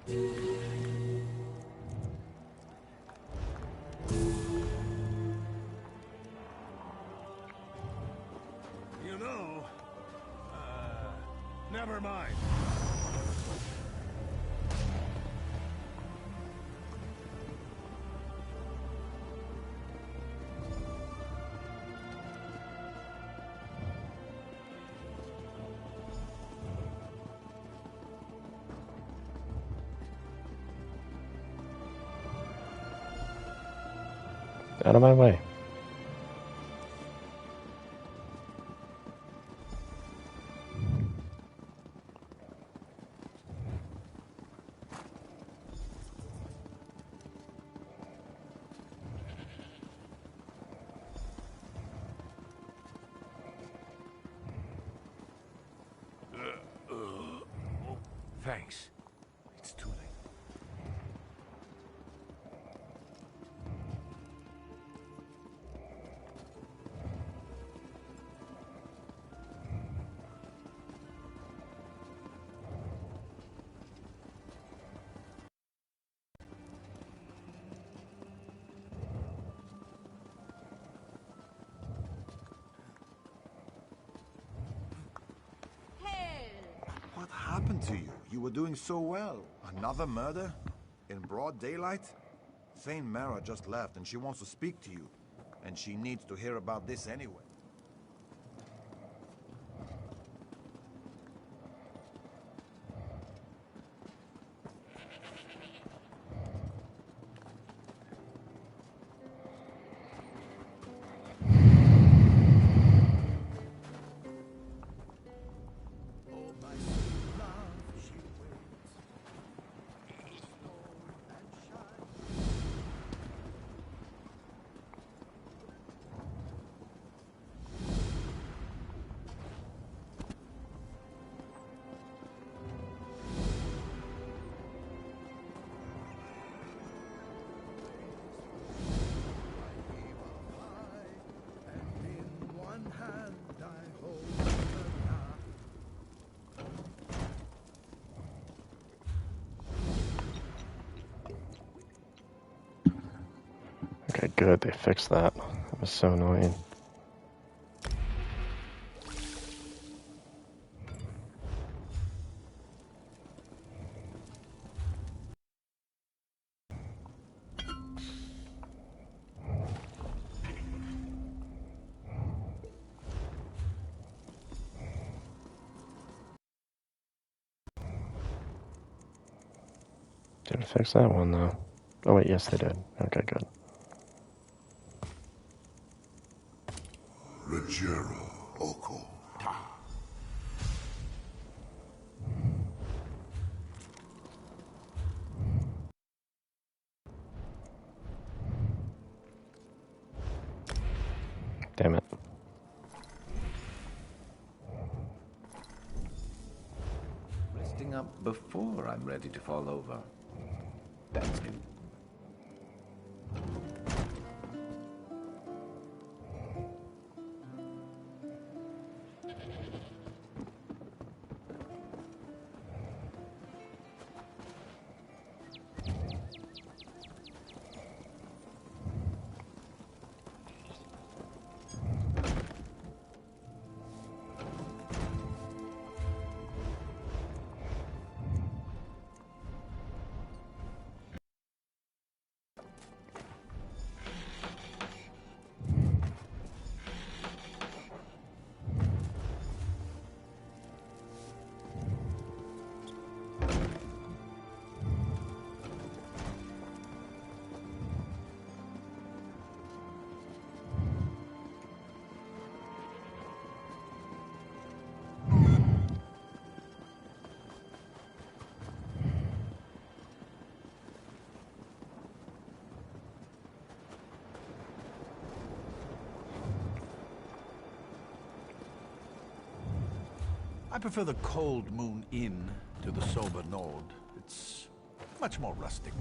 You know, never mind. Out of my way. Thanks. It's too late. What happened to you? You were doing so well. Another murder? In broad daylight? Thane Mara just left and she wants to speak to you. And she needs to hear about this anyway. Okay, good. They fixed that. That was so annoying. Didn't fix that one, though. Oh, wait, yes, they did. Okay, good. Rogero Oko. Damn it. Resting up before I'm ready to fall over. That's new. I prefer the Cold Moon Inn to the Sober Nord. It's much more rustic.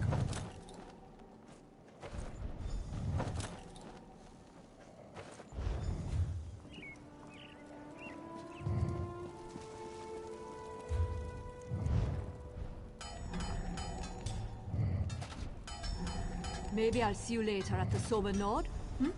Maybe I'll see you later at the Sober Nord? Hmm?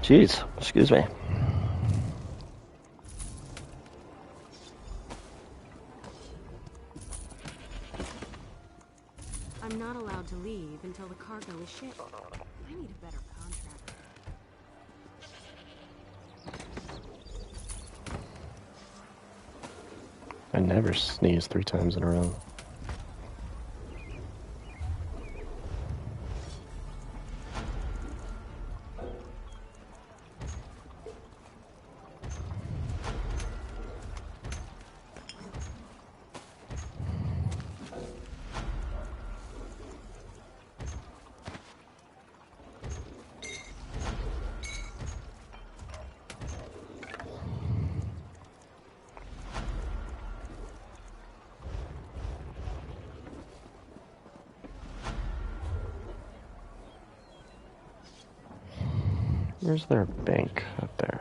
Jeez, excuse me. I'm not allowed to leave until the cargo is shipped. I need a better contract. I never sneeze 3 times in a row. Where's their bank up there?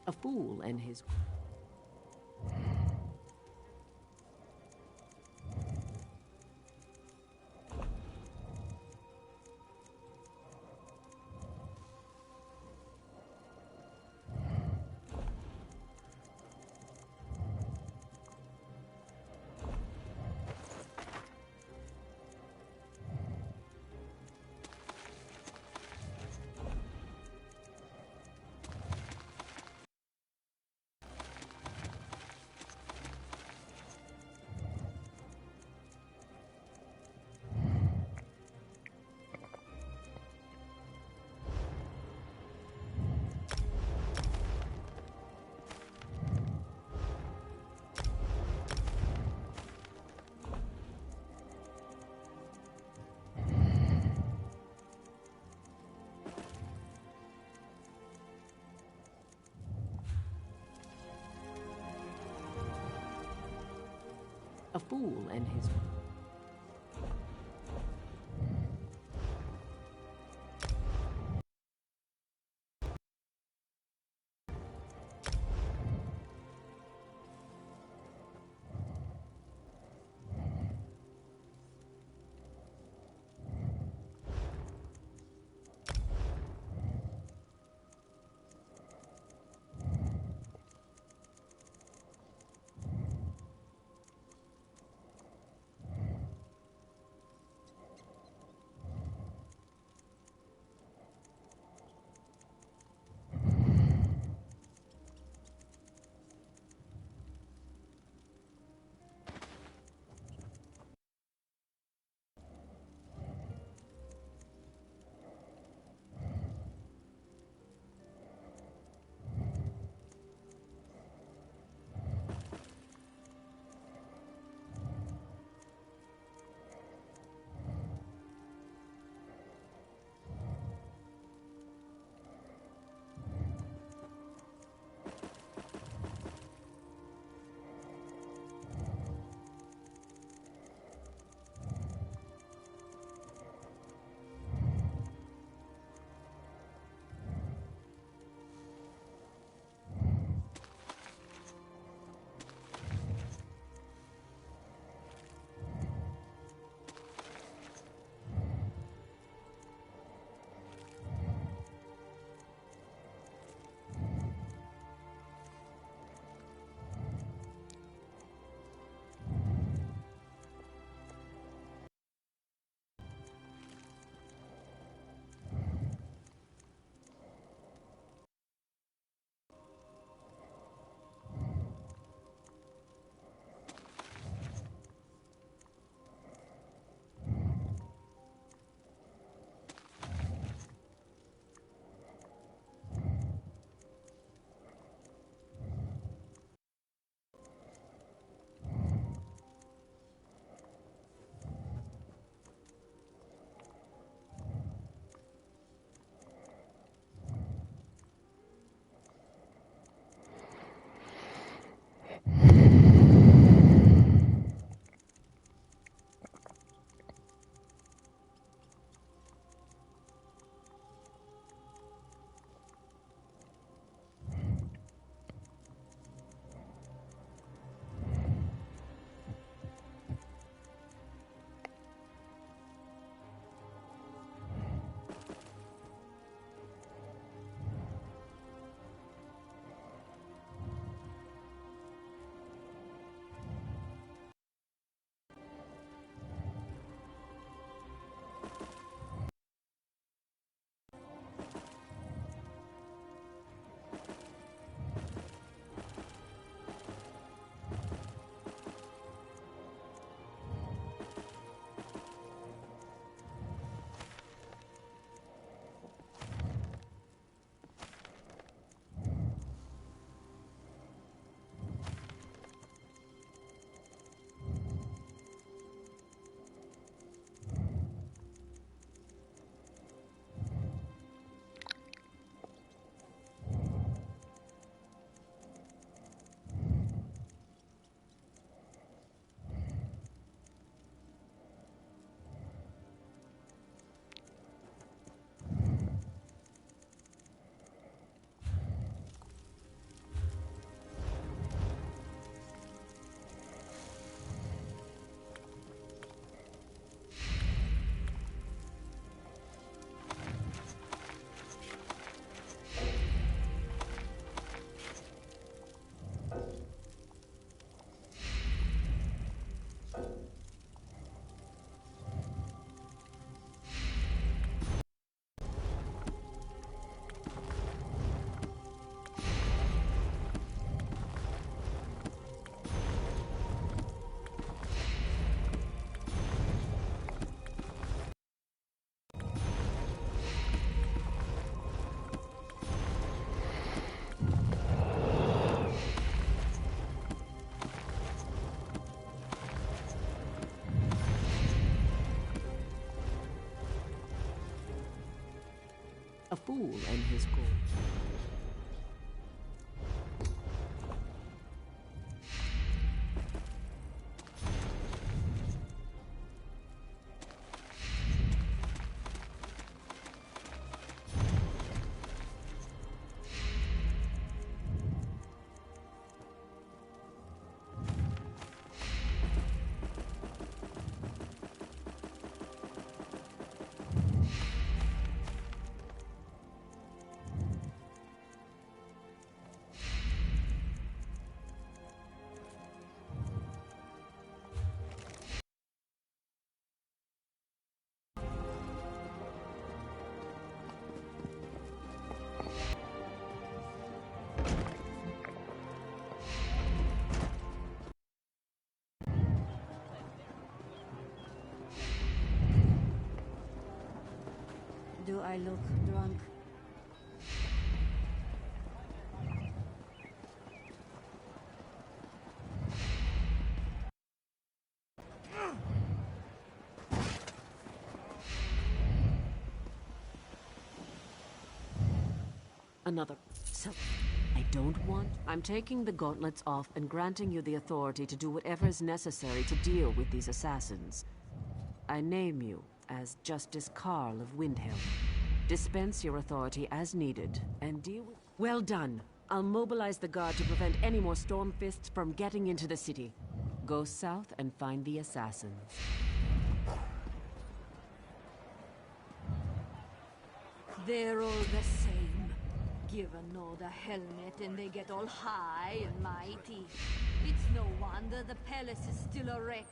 A fool and his... A fool and his... fool and his gold. Do I look drunk? Another. So, I don't want. I'm taking the gauntlets off and granting you the authority to do whatever is necessary to deal with these assassins. I name you as Justice Carl of Windhelm. Dispense your authority as needed and deal with. Well done. I'll mobilize the guard to prevent any more Stormfists from getting into the city. Go south and find the assassins. They're all the same. Give a nod a helmet and they get all high and mighty. It's no wonder the palace is still a wreck.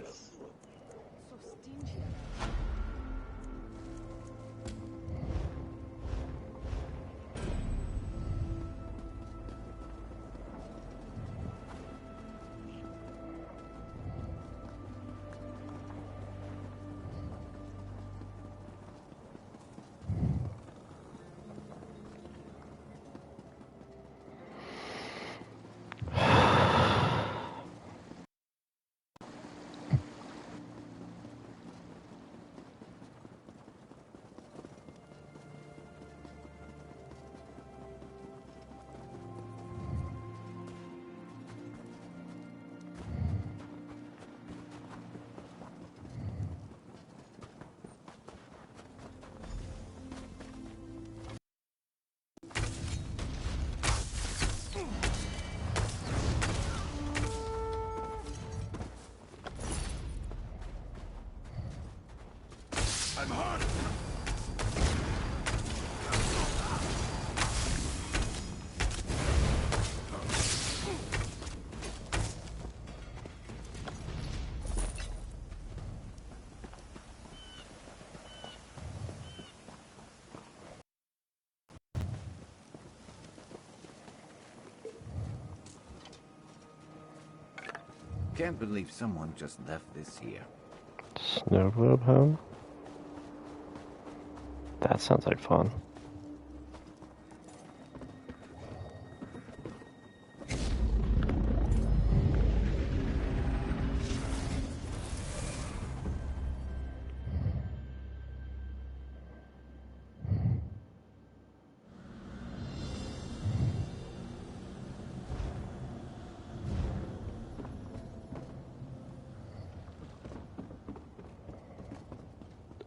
So stingy. I'm hurt! Can't believe someone just left this here. Snow globe home? That sounds like fun.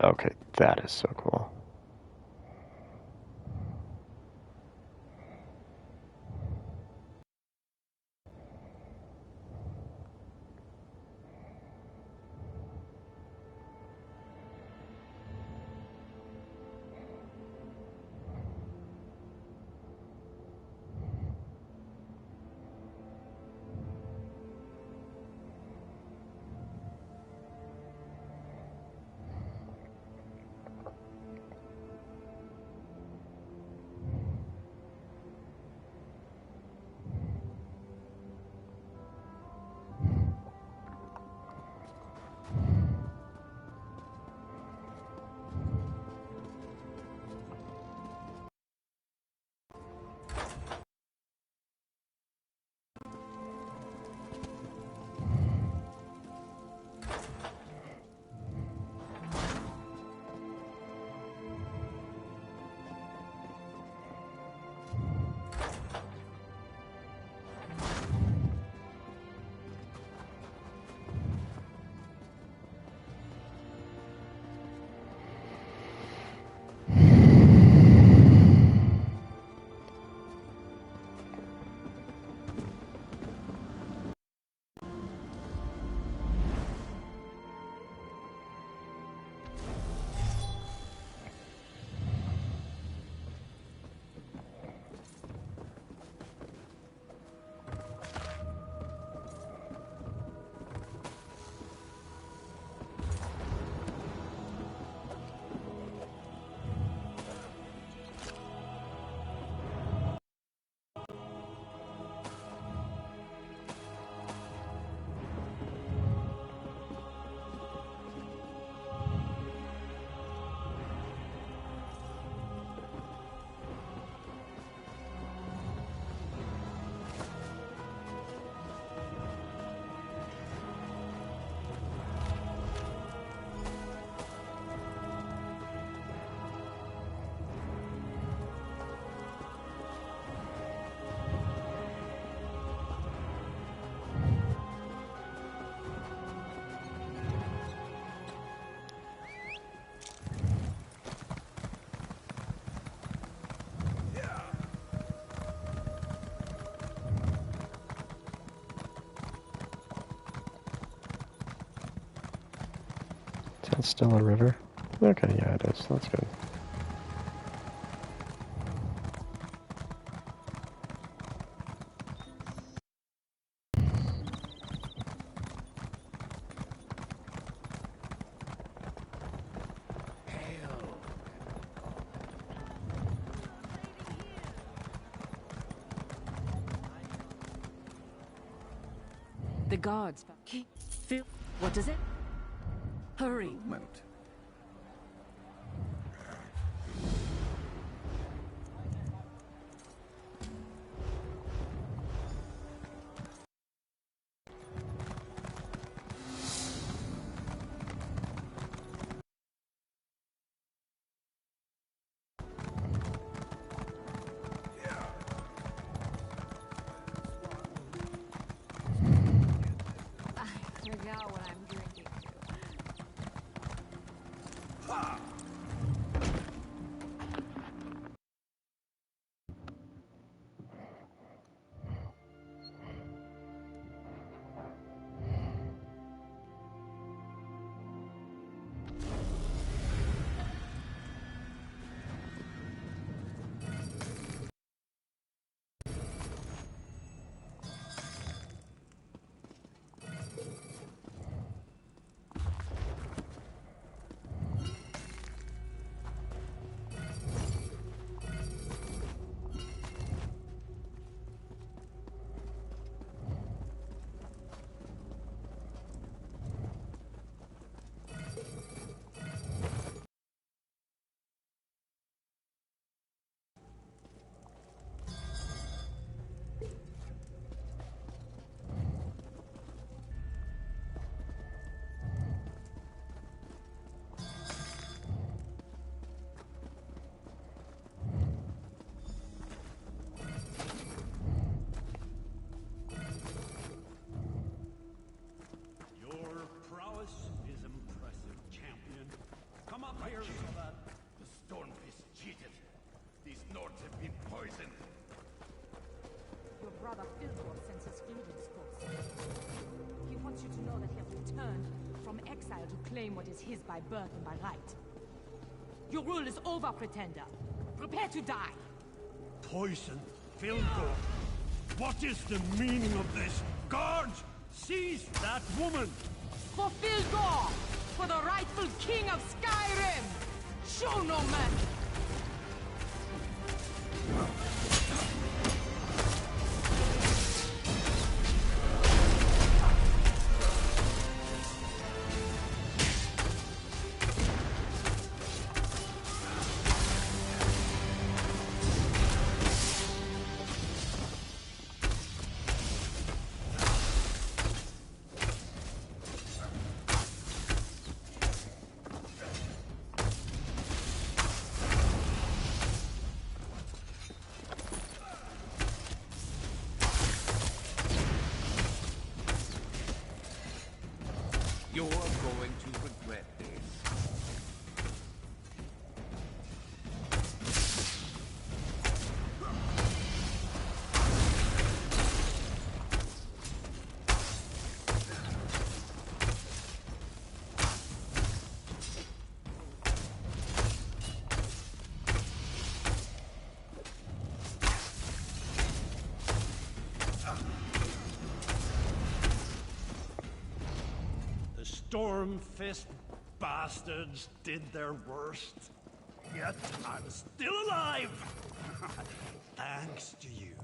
Okay, that is so cool. Is that still a river? Okay, yeah, it is. That's good. The guards. What is it? Hurry. Movement. I forgot what I'm drinking. what is his by birth and by right. Your rule is over, Pretender. Prepare to die. Poison, Filgo. What is the meaning of this? Guards, seize that woman! For Filgor! For the rightful king of Skyrim! Show no mercy! You're going to regret this. Stormfist bastards did their worst. Yet I'm still alive! Thanks to you.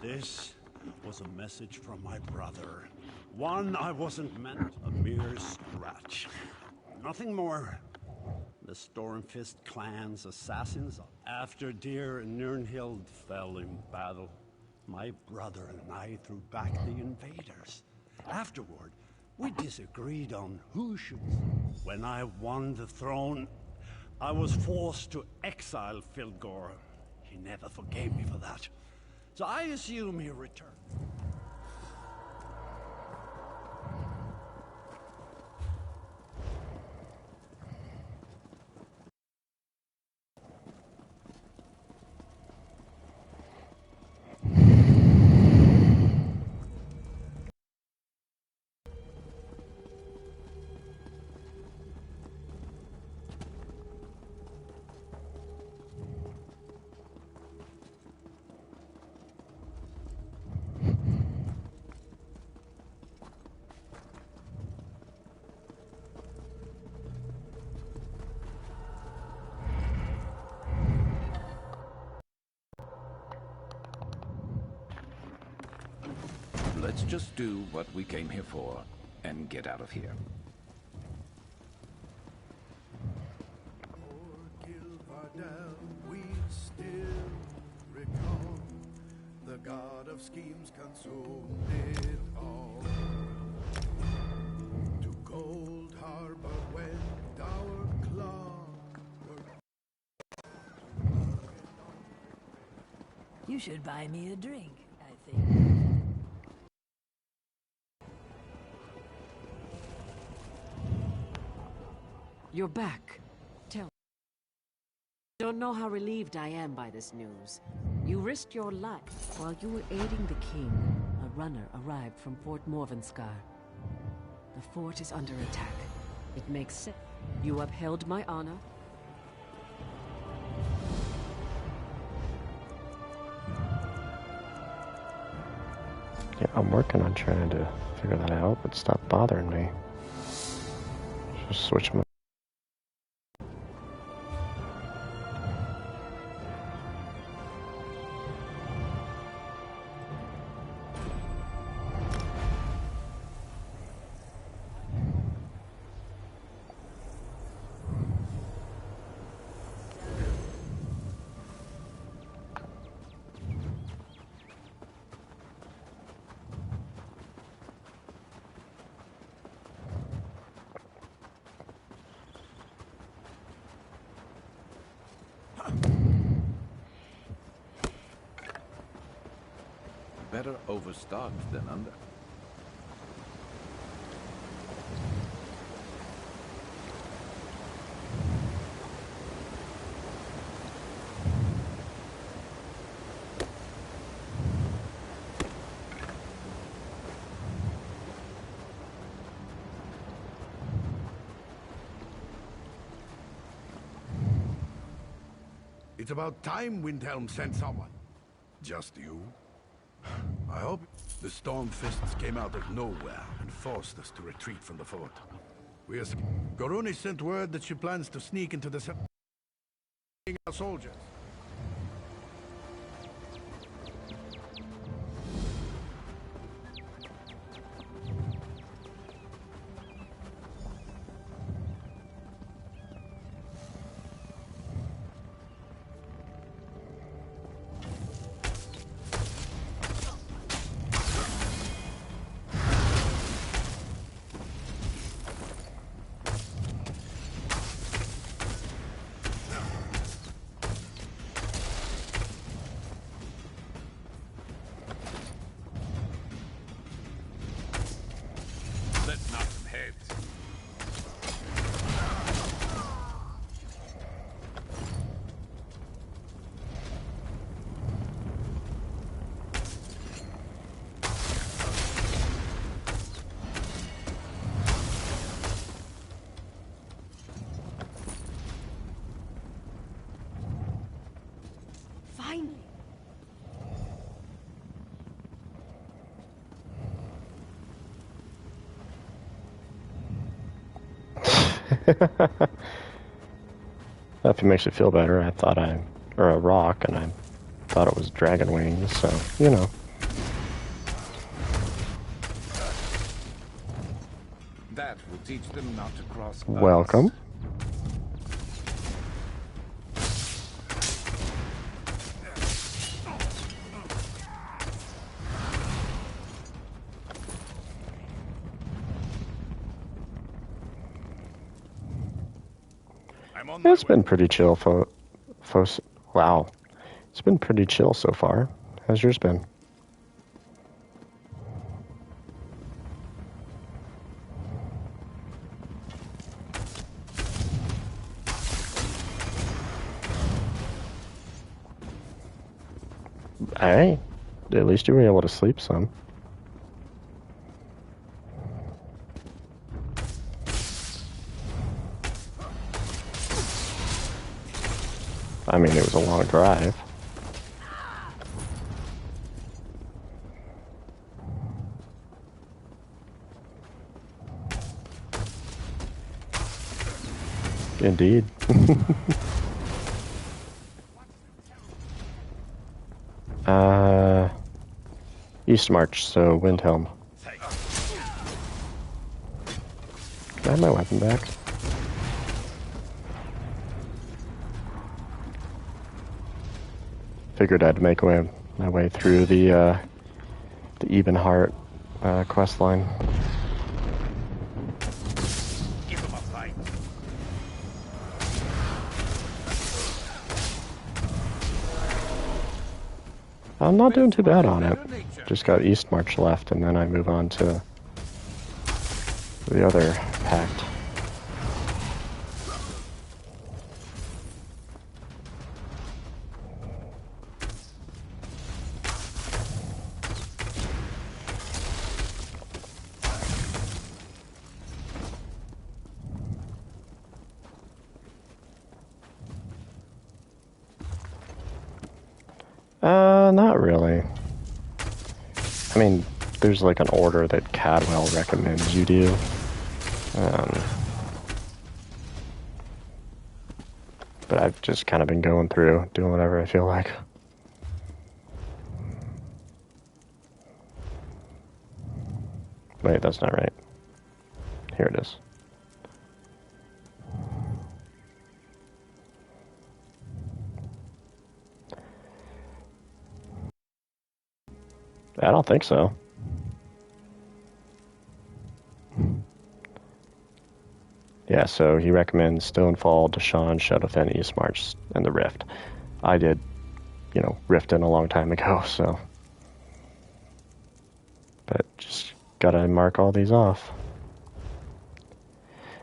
This was a message from my brother. One I wasn't meant, a mere scratch. Nothing more. The Stormfist clan's assassins, after Deer and Nirnhild fell in battle, my brother and I threw back the invaders. Afterward, we disagreed on who should. When I won the throne, I was forced to exile Filgor. He never forgave me for that. So I assume he returned. Let's just do what we came here for and get out of here. We still recall the god of schemes consumed it all. To Cold Harbor went our clock. You should buy me a drink, I think. You're back. Tell me. Don't know how relieved I am by this news. You risked your life while you were aiding the king. A runner arrived from Fort Morvenskar. The fort is under attack. It makes sense. You upheld my honor. Yeah, I'm working on trying to figure that out, but stop bothering me. Just switch my... Better overstocked than under. It's about time Windhelm sent someone. Just you? I hope the Stormfists came out of nowhere and forced us to retreat from the fort. Goruni sent word that she plans to sneak into the our soldiers. If it makes you feel better, I thought or a rock, and I thought it was dragon wings, so, you know. That will teach them not to cross. Welcome. It's been pretty chill, wow. It's been pretty chill so far. How's yours been? Hey, at least you were able to sleep some. I mean, it was a long drive. Indeed. East March, so Windhelm. Can I have my weapon back? Figured I'd make my way through the Ebenheart quest line. I'm not doing too bad on it. Just got East March left, and then I move on to the other pact. Not really. I mean, there's like an order that Cadwell recommends you do. But I've just kind of been going through, doing whatever I feel like. Wait, that's not right. Here it is. I don't think so. Yeah, so he recommends Stonefall, Deshaun, Shadowfen, East March, and the Rift. I did, Riften a long time ago, so. But just gotta mark all these off.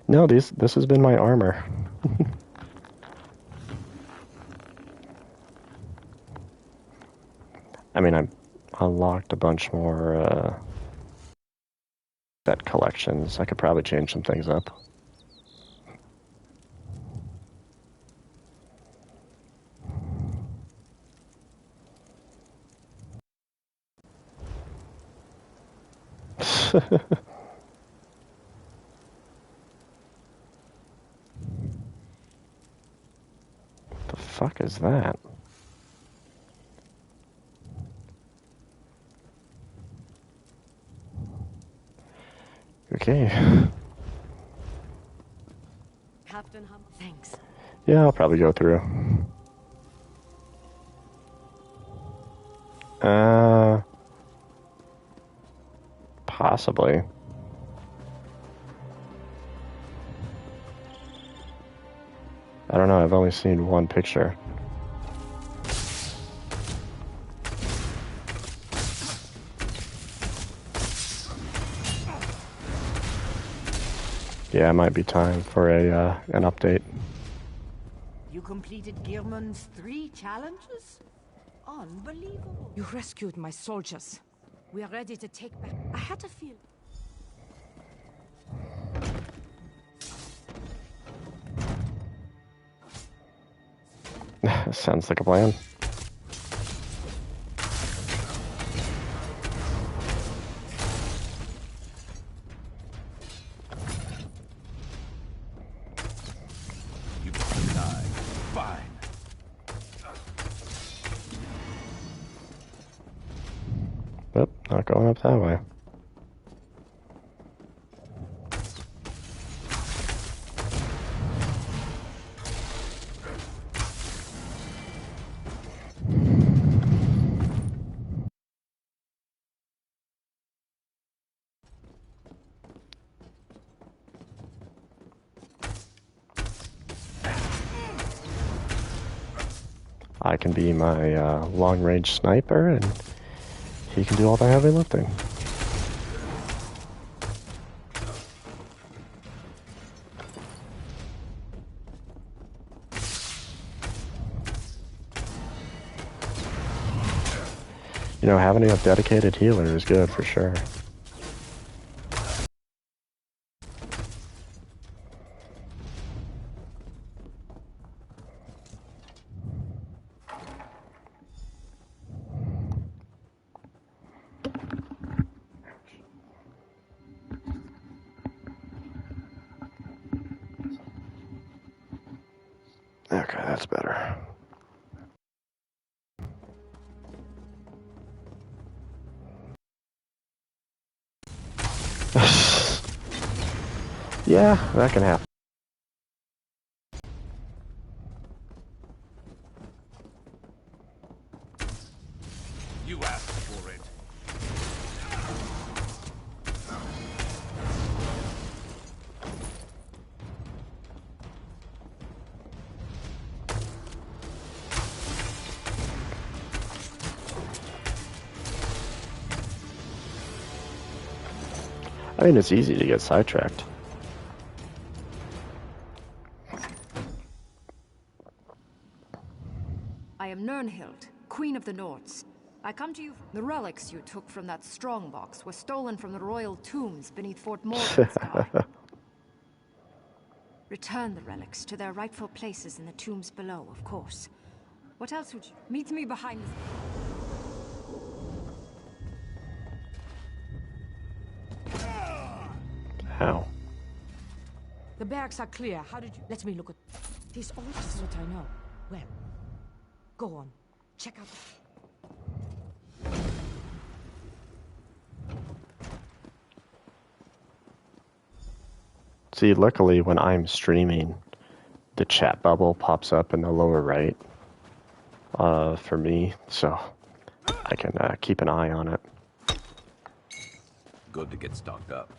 No, this has been my armor. I mean, I've unlocked a bunch more set collections. I could probably change some things up. The fuck is that? Okay. Captain Hum. Thanks. Yeah, I'll probably go through. Possibly. I don't know, I've only seen one picture. Yeah, it might be time for an update. You completed Gehrman's 3 challenges? Unbelievable. You rescued my soldiers. We are ready to take back. I had a feeling. Sounds like a plan. You die. Fine. Nope, not going up that way. I can be my long-range sniper, and he can do all the heavy lifting. You know, having a dedicated healer is good for sure. Okay, that's better. Yeah, that can happen. You asked for it. I mean, it's easy to get sidetracked. I am Nirnhild, Queen of the Nords. I come to you. The relics you took from that strongbox were stolen from the royal tombs beneath Fort Morgenthau. Return the relics to their rightful places in the tombs below, of course. What else would you... Meet me behind the... How? The barracks are clear. How did you... Let me look at... This all is what I know. Well, go on. Check out... See, luckily when I'm streaming, the chat bubble pops up in the lower right for me, so I can keep an eye on it. Good to get stocked up.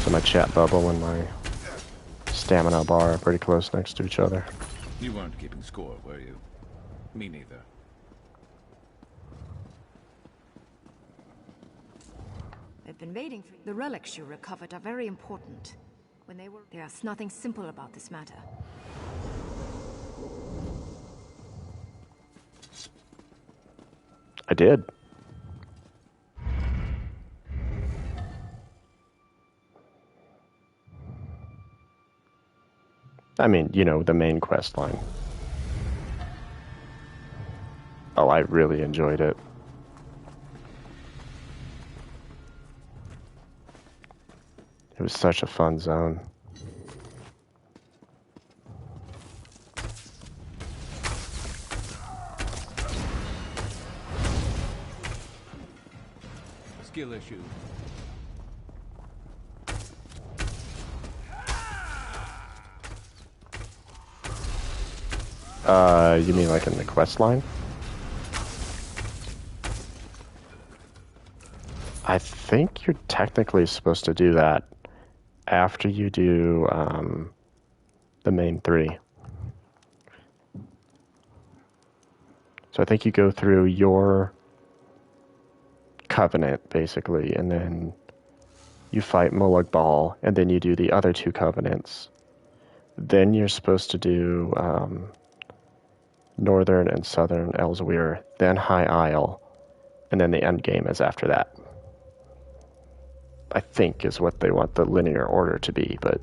So my chat bubble and my stamina bar are pretty close next to each other. You weren't keeping score, were you? Me neither. I've been waiting for... The relics you recovered are very important. When they were... There's nothing simple about this matter. I did. I mean, you know, the main quest line. Oh, I really enjoyed it. It was such a fun zone. Skill issue. You mean like in the quest line? I think you're technically supposed to do that after you do the main 3. So I think you go through your covenant, basically, and then you fight Molag Bal, and then you do the other 2 covenants. Then you're supposed to do Northern and Southern Elsewhere, then High Isle, and then the end game is after that. I think is what they want the linear order to be, but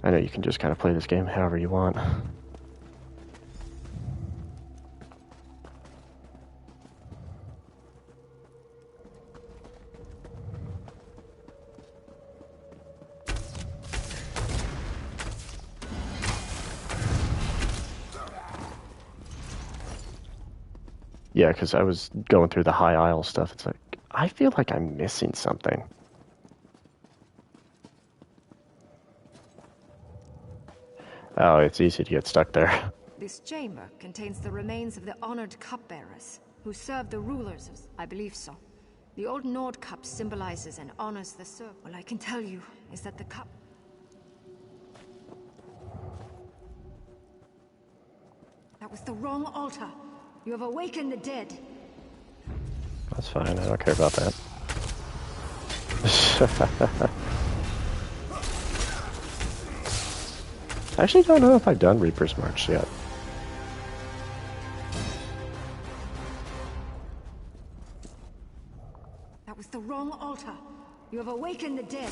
I know you can just kind of play this game however you want. Yeah, because I was going through the High Isle stuff. It's like, I feel like I'm missing something. Oh, it's easy to get stuck there. This chamber contains the remains of the honored cupbearers, who served the rulers of... I believe so. The old Nord cup symbolizes and honors the servant. All I can tell you is that the cup... That was the wrong altar. You have awakened the dead. That's fine, I don't care about that. I actually don't know if I've done Reaper's March yet. That was the wrong altar. You have awakened the dead.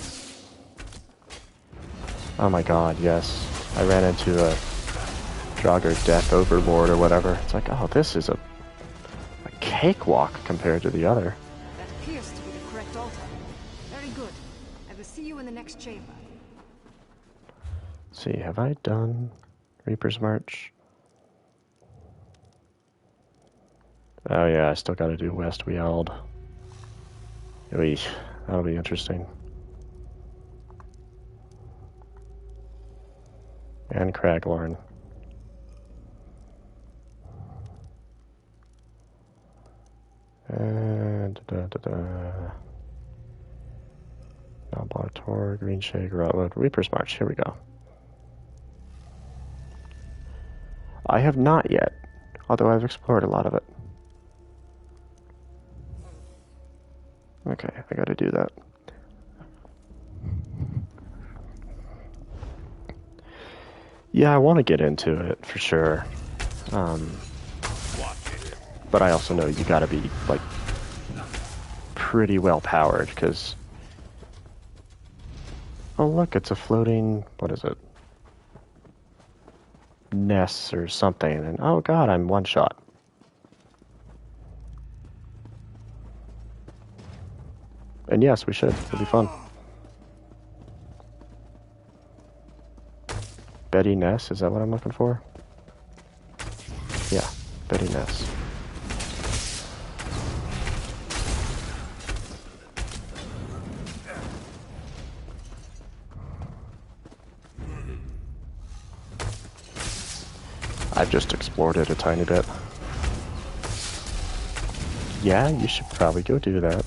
Oh my god, yes. I ran into a Draugr Death Overlord or whatever. It's like, oh, this is a cakewalk compared to the other. That appears to be the correct altar. Very good. I will see you in the next chamber. Let's see, have I done Reaper's March? Oh yeah, I still gotta do West Weald. That'll be interesting. And Craglorn. And Nalbar Tor, Green Shake, Rotwood, Reaper's March, here we go. I have not yet, although I've explored a lot of it. Okay, I gotta do that. Yeah, I want to get into it, for sure. But I also know you gotta be, like, pretty well powered, because... Oh look, it's a floating... what is it? Ness or something, and oh god, I'm one shot. And yes, we should. It'll be fun. Betty Ness, is that what I'm looking for? Yeah, Betty Ness. I've just explored it a tiny bit. Yeah, you should probably go do that.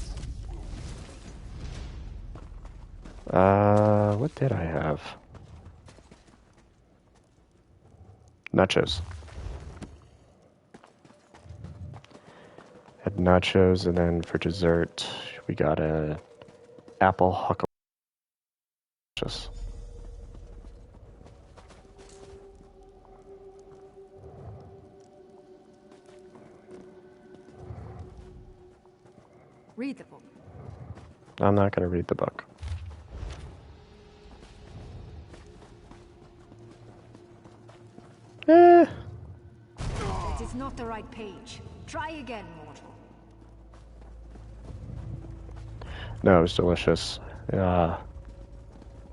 What did I have? Nachos. Had nachos, and then for dessert, we got a apple huckle. Read the book. I'm not going to read the book. It is not the right page. Try again, mortal. No, it was delicious.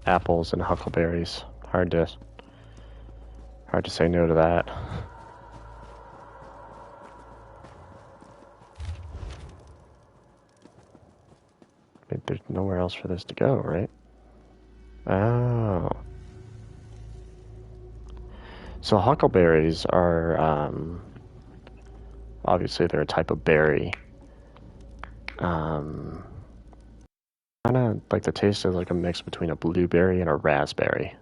Apples and huckleberries. Hard to say no to that. There's nowhere else for this to go, right? Oh. So huckleberries are, obviously they're a type of berry. Kind of like the taste is like a mix between a blueberry and a raspberry.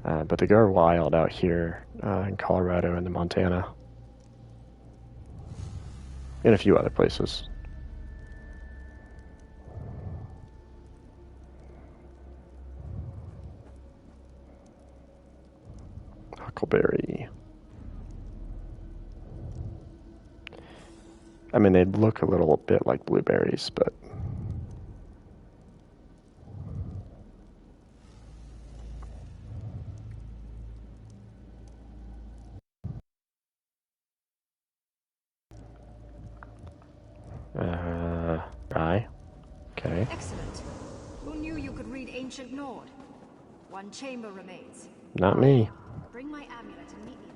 But they go wild out here in Colorado and in Montana. And a few other places. Huckleberry. I mean, they look a little bit like blueberries, but... Rye? Okay. Excellent. Who knew you could read ancient Nord? One chamber remains. Not me. Bring my amulet and meet me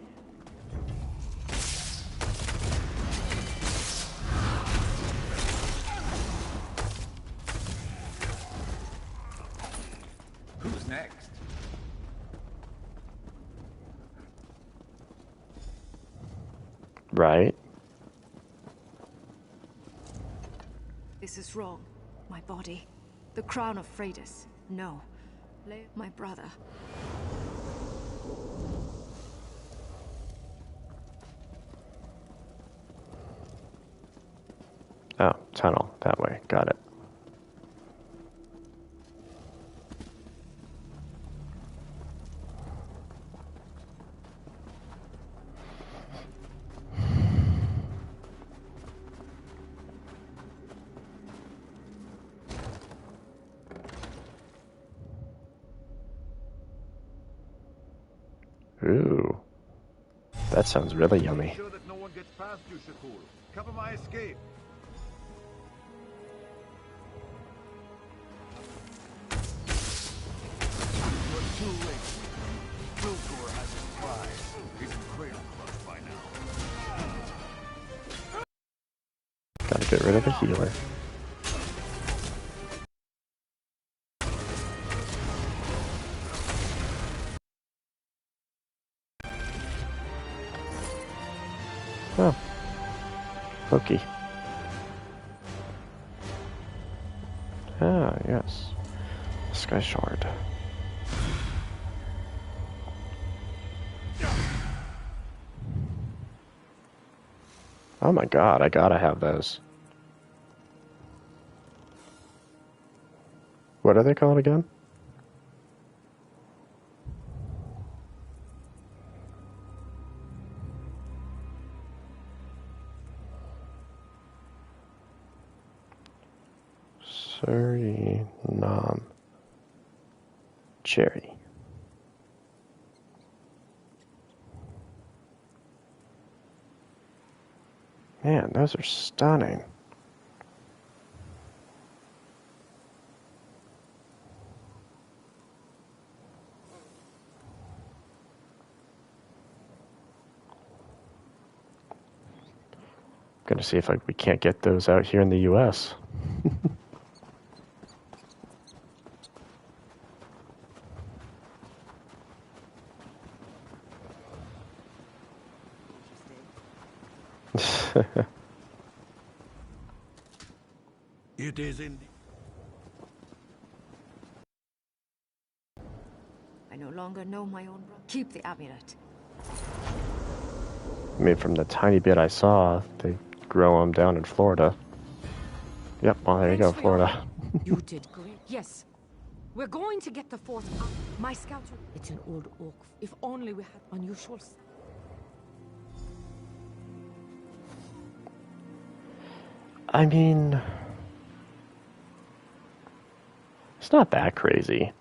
there. Who's next? Right. This is wrong. My body. The crown of Freydis. No. My brother. Oh, tunnel. That way. Got it. Ooh. That sounds really yummy. Make sure that no one gets past you, Shakul. Cover my escape. You're too late. Kilgore has his prize. He's in Cradle Club by now. Gotta get rid of the healer. Oh. Loki. Ah, yes. Sky Shard. Oh my god, I gotta have those. What are they called again? Suriname cherry. Man, those are stunning. Gonna see if we can't get those out here in the U.S. It is indeed. I no longer know my own brother. Keep the amulet. I mean, from the tiny bit I saw, they grow them down in Florida. Yep, well, there you go, Florida. You did great. Yes. We're going to get the fourth up. My scouts are... It's an old oak. If only we had unusual... I mean... It's not that crazy.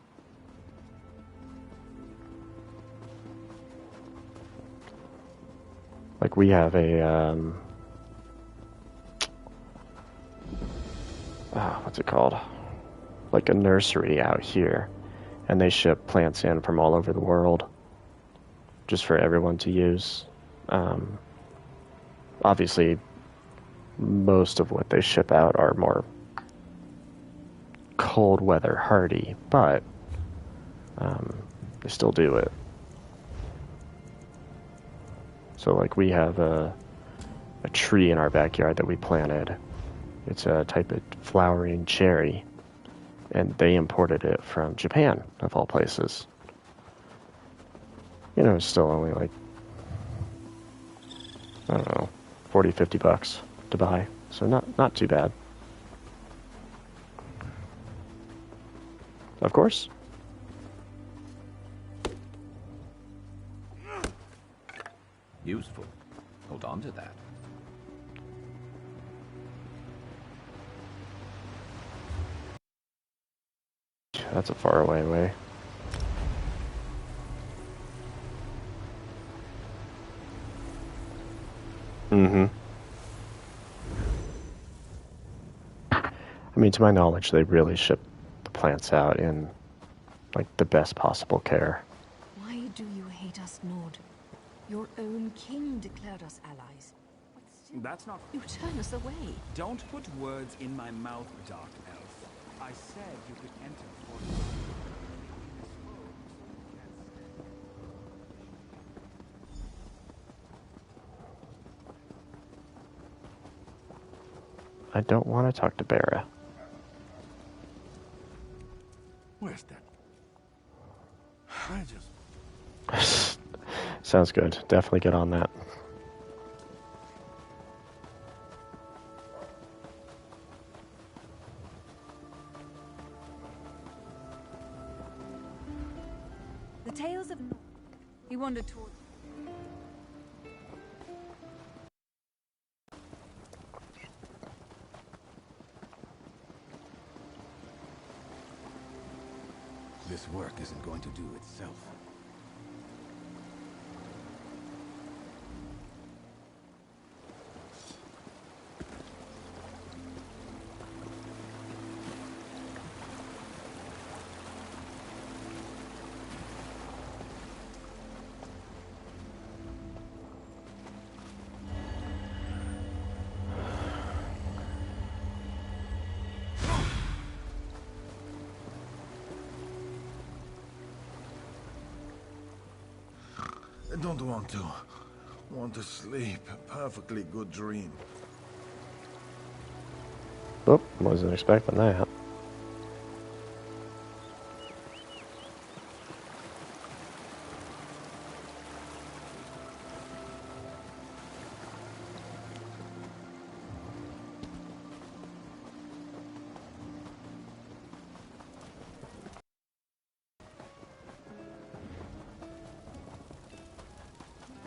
Like, we have a, what's it called? Like a nursery out here, and they ship plants in from all over the world just for everyone to use. Obviously, most of what they ship out are more cold weather hardy, but they still do it. So, like, we have a tree in our backyard that we planted. It's a type of flowering cherry, and they imported it from Japan, of all places. You know, it's still only like, I don't know, 40, 50 bucks to buy. So not too bad. Of course. Useful. Hold on to that. That's a far away way. Mm-hmm. I mean, to my knowledge, they really ship the plants out in, like, the best possible care. Why do you hate us, Nord? Your own king declared us allies. That's not... You turn us away. Don't put words in my mouth, Dark Elf. I said you could enter for... I don't want to talk to Barra. Where's that? I just... Sounds good. Definitely get on that. The tales of... He wandered toward... This work isn't going to do itself. I don't want to. Want to sleep. A perfectly good dream. Oh, wasn't expecting that.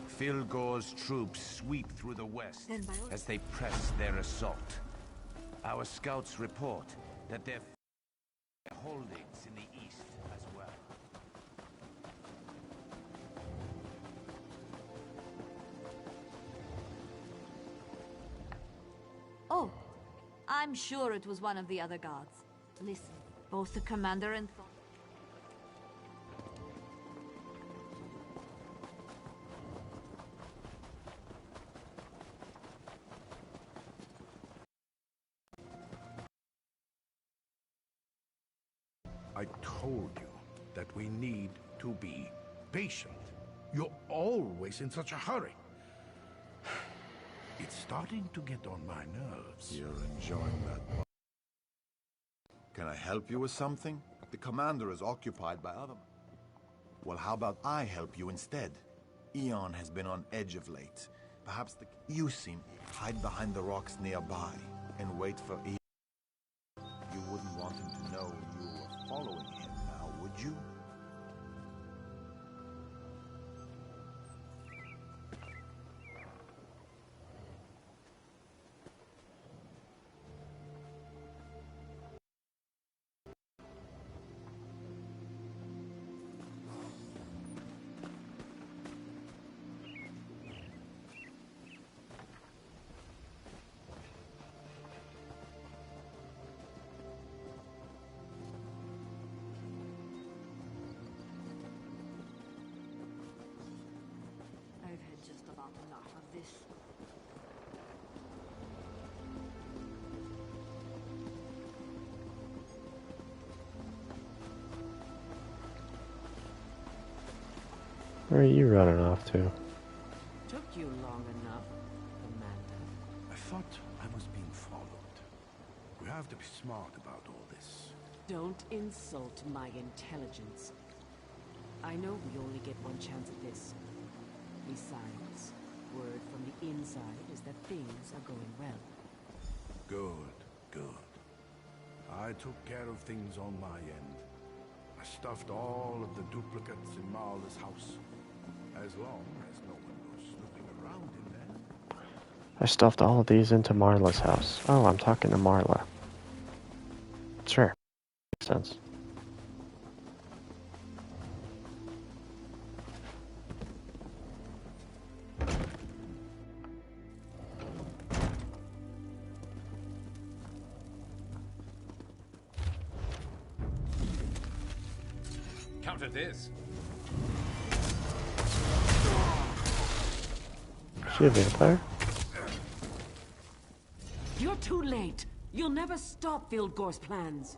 Filgor's troops sweep through the west as they press their assault. Our scouts report that their holdings in the east as well. Oh, I'm sure it was one of the other guards. Listen, both the commander and Thor... I told you that we need to be patient. You're always in such a hurry. It's starting to get on my nerves. You're enjoying that. Can I help you with something? The commander is occupied by other... Well, how about I help you instead? Eon has been on edge of late. Perhaps you seem... Hide behind the rocks nearby and wait for Eon. You wouldn't want him to know you were following him now, would you? this. Where are you running off to? Took you long enough, Commander. I thought I was being followed. We have to be smart about all this. Don't insult my intelligence. I know we only get one chance at this. Besides, word from the inside is that things are going well. Good, good. I took care of things on my end. I stuffed all of the duplicates in Marla's house. As long as no one goes snooping around in there. I stuffed all of these into Marla's house. Oh, I'm talking to Marla. Sure. Makes sense. Counter this. Is she a vampire? You're too late. You'll never stop Vildgor's plans.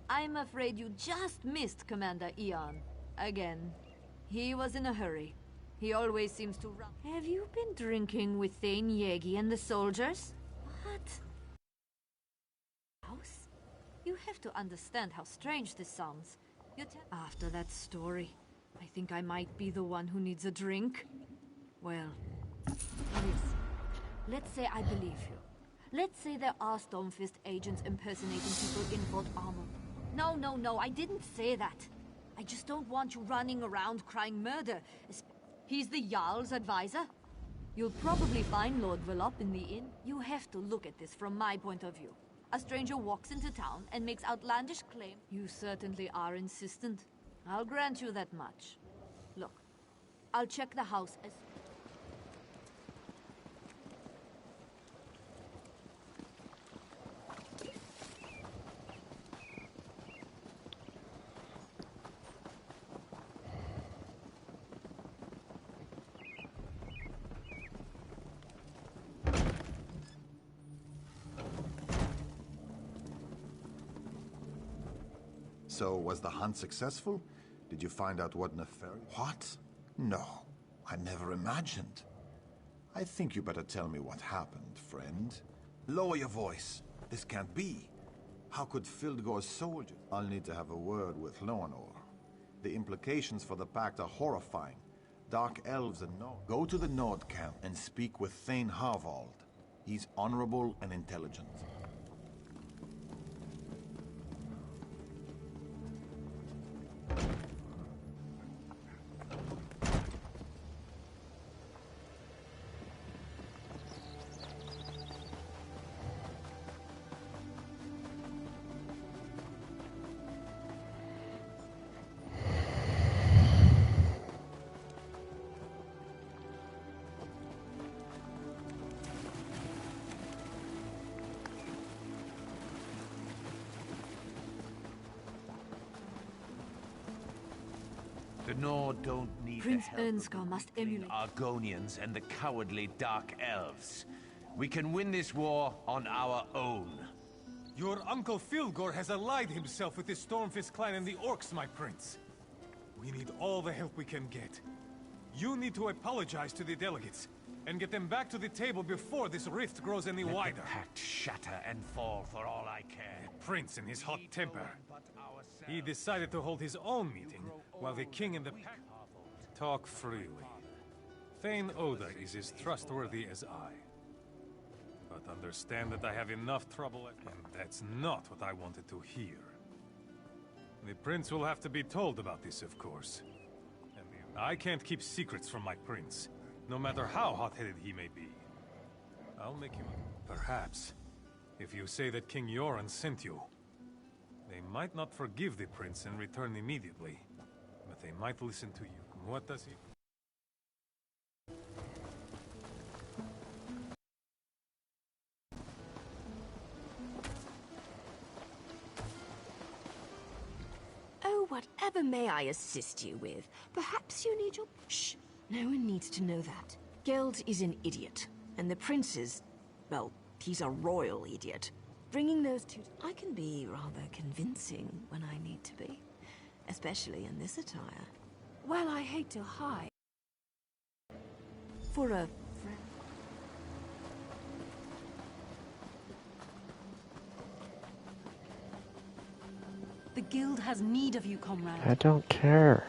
I'm afraid you just missed Commander Eon. Again. He was in a hurry. He always seems to run. Have you been drinking with Thane Yegi and the soldiers? What? House? You have to understand how strange this sounds. After that story, I think I might be the one who needs a drink. Well, listen. Let's say I believe you. Let's say there are Stormfist agents impersonating people in full armor. No, I didn't say that. I just don't want you running around crying murder. He's the Jarl's advisor. You'll probably find Lord Velop in the inn. You have to look at this from my point of view. A stranger walks into town and makes outlandish claims. You certainly are insistent. I'll grant you that much. Look, I'll check the house as... So, was the hunt successful? Did you find out what nefarious... What? No, I never imagined. I think you better tell me what happened, friend. Lower your voice. This can't be. How could Fildgor's soldiers... I'll need to have a word with Loanor. The implications for the Pact are horrifying. Dark elves and Nord... Go to the Nord camp and speak with Thane Harvald. He's honorable and intelligent. The Nord don't need Prince the help Ernskar of the must weakling emulate... Argonians and the cowardly Dark Elves. We can win this war on our own. Your Uncle Fildgor has allied himself with the Stormfist clan and the Orcs, my prince. We need all the help we can get. You need to apologize to the delegates, and get them back to the table before this rift grows any wider. Let the pact shatter and fall for all I care. The prince in his hot temper. He decided to hold his own meeting, while the king and the pact talk freely. Thane Oda is as trustworthy as I. But understand that I have enough trouble, and that's not what I wanted to hear. The prince will have to be told about this, of course. And I can't keep secrets from my prince, no matter how hot-headed he may be. I'll make him... Perhaps, if you say that King Yoren sent you, they might not forgive the prince and return immediately. But they might listen to you. What does he... Oh, whatever may I assist you with? Perhaps you need your... Shh. No one needs to know that. Geld is an idiot. And the prince is... well, he's a royal idiot. Bringing those two... I can be rather convincing when I need to be. Especially in this attire. Well, I hate to hide. For a friend... The guild has need of you, comrade. I don't care.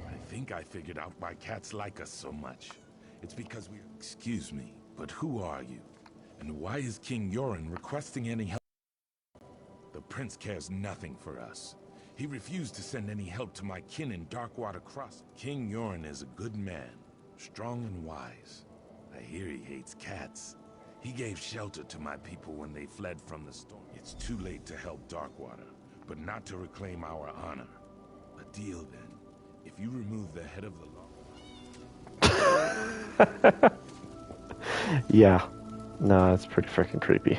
I think I figured out why cats like us so much. It's because we... Excuse me, but who are you? And why is King Yoren requesting any help? The prince cares nothing for us. He refused to send any help to my kin in Darkwater Cross. King Yoren is a good man, strong and wise. I hear he hates cats. He gave shelter to my people when they fled from the storm. It's too late to help Darkwater, but not to reclaim our honor. A deal, then. If you remove the head of the law... Yeah. No, that's pretty freaking creepy.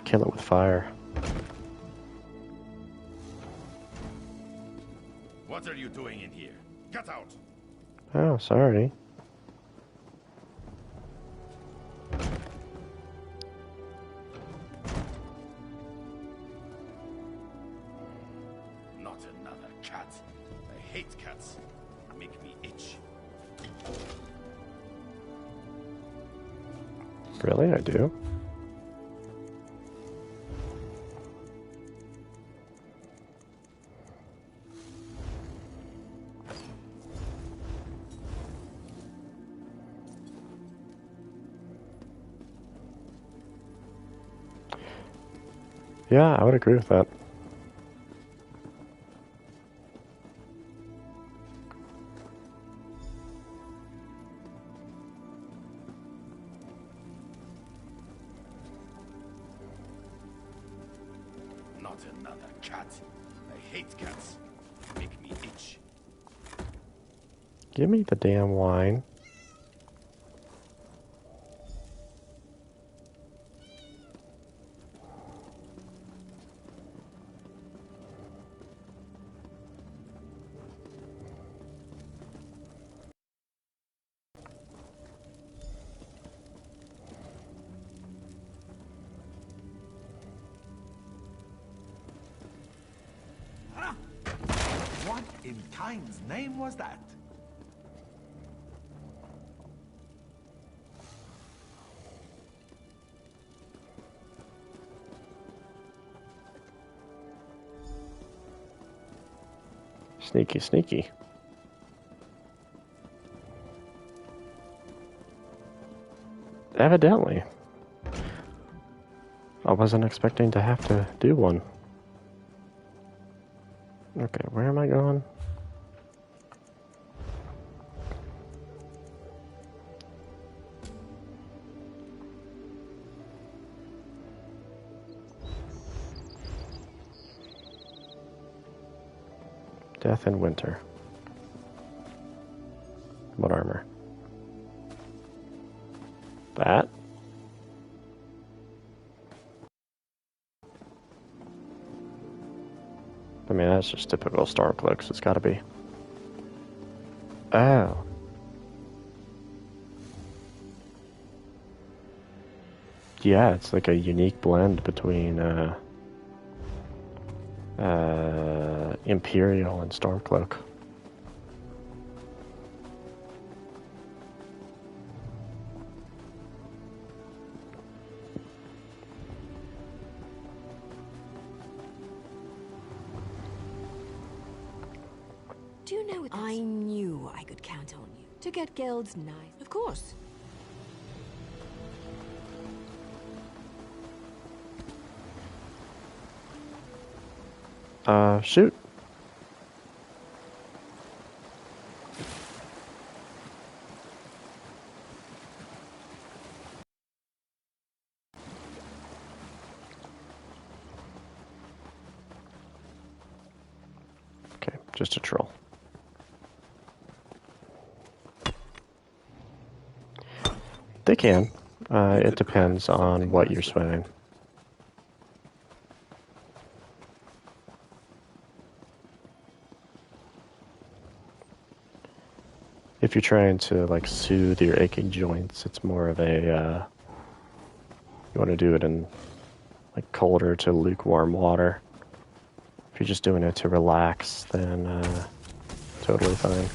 Kill it with fire. What are you doing in here? Get out! Oh, sorry. Not another cat. I hate cats. Make me itch. Really? I do? Yeah, I would agree with that. Not another cat. I hate cats. Make me itch. Give me the damn wine. What in Kind's name was that? Sneaky, sneaky. Evidently. I wasn't expecting to have to do one. Okay, where am I going? Death in winter. What armor? That? I mean, that's just typical Stormcloaks. It's gotta be. Oh. Yeah, it's like a unique blend between Imperial and Stormcloak. Do you know what I knew I could count on you to get Geld's knife. Of course. Shoot. Okay, just a troll. They can. It depends on what you're swimming. If you're trying to like soothe your aching joints, it's more of a you want to do it in like colder to lukewarm water. If you're just doing it to relax, then totally fine.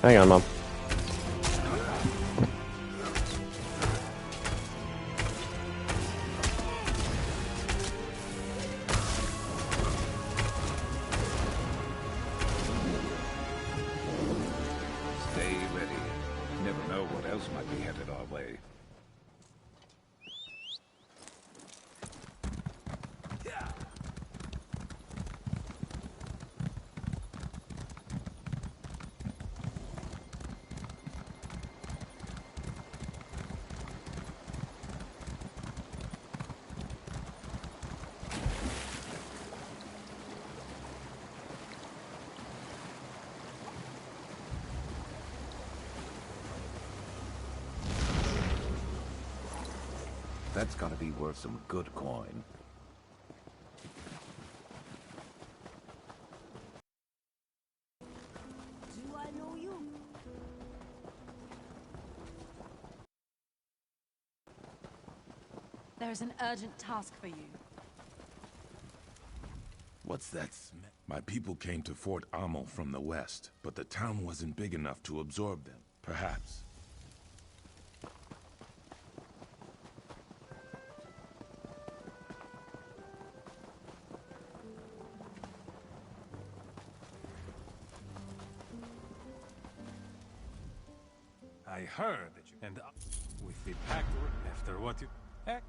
Hang on, Mom. That's gotta be worth some good coin. Do I know you? There's an urgent task for you. What's that smell? My people came to Fort Ammel from the west, but the town wasn't big enough to absorb them. Perhaps. I heard that you... And with the pact after what you... Heck,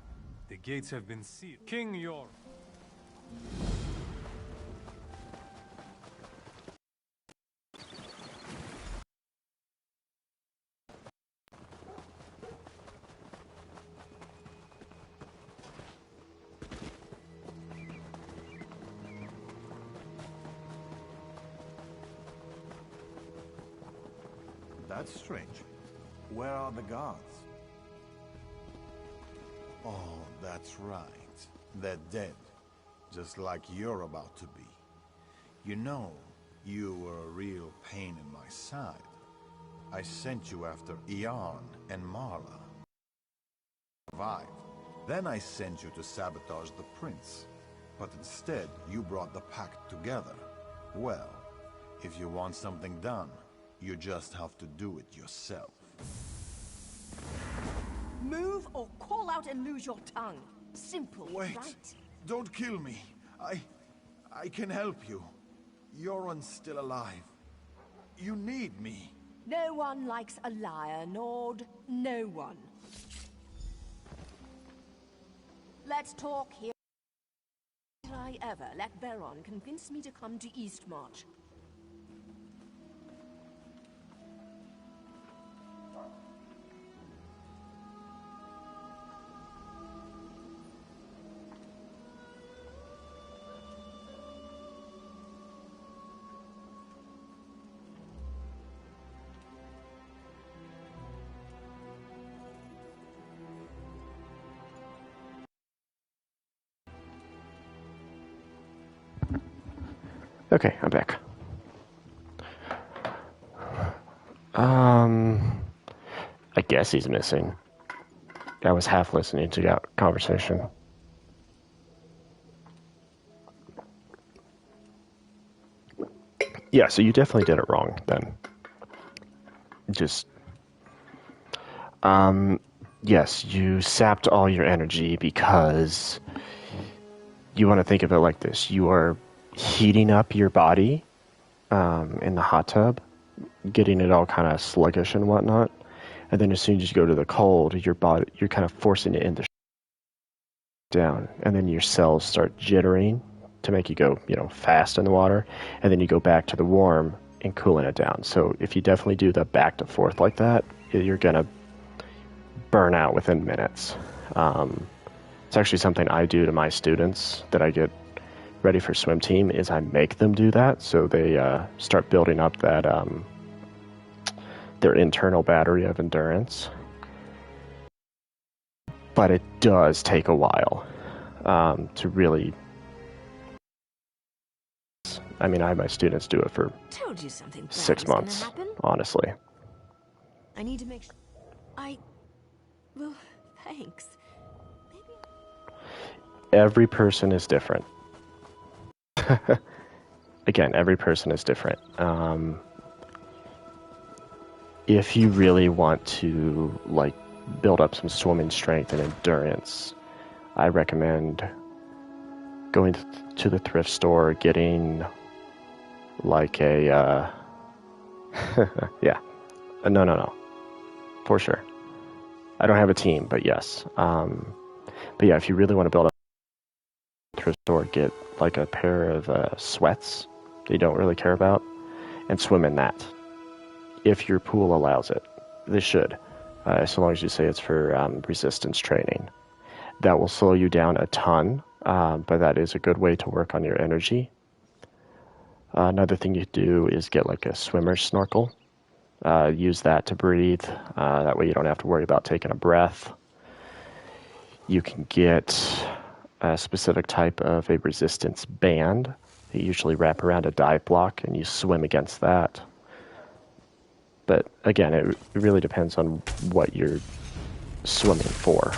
the gates have been sealed. King Yor... That's strange. Where are the guards? Oh, that's right. They're dead. Just like you're about to be. You know, you were a real pain in my side. I sent you after Iarn and Marla. Survived. Then I sent you to sabotage the prince. But instead, you brought the pact together. Well, if you want something done, you just have to do it yourself. Move or call out and lose your tongue. Simple, Wait. right? Don't kill me. I can help you. Yoren's still alive. You need me. No one likes a liar, Nord. No one. Let's talk here. Did I ever let Veron convince me to come to Eastmarch? Okay, I'm back. I guess he's missing. I was half listening to that conversation. Yeah, so you definitely did it wrong then. Just, yes, you sapped all your energy because you want to think of it like this. You are heating up your body in the hot tub, getting it all kind of sluggish and whatnot. And then as soon as you go to the cold, your body, you're kind of forcing it into down, and then your cells start jittering to make you go, fast in the water, and then you go back to the warm and cooling it down. So if you definitely do the back to forth like that, you're gonna burn out within minutes. It's actually something I do to my students that I get ready for swim team, is I make them do that, so they start building up that their internal battery of endurance. But it does take a while to really. I mean, I have my students do it for Told you something bad 6 was gonna months, happen. honestly. I need to make sure. Well, thanks. Every person is different. Again, every person is different. If you really want to, build up some swimming strength and endurance, I recommend going to the thrift store, getting a yeah, no, for sure. I don't have a team, but yes. But yeah, if you really want to build up a thrift store, get a pair of sweats that you don't really care about, and swim in that. If your pool allows it, they should, so long as you say it's for resistance training. That will slow you down a ton, but that is a good way to work on your energy. Another thing you do is get a swimmer snorkel. Use that to breathe. That way you don't have to worry about taking a breath. You can get a specific type of a resistance band that you usually wrap around a dive block, and you swim against that. But again, it really depends on what you're swimming for.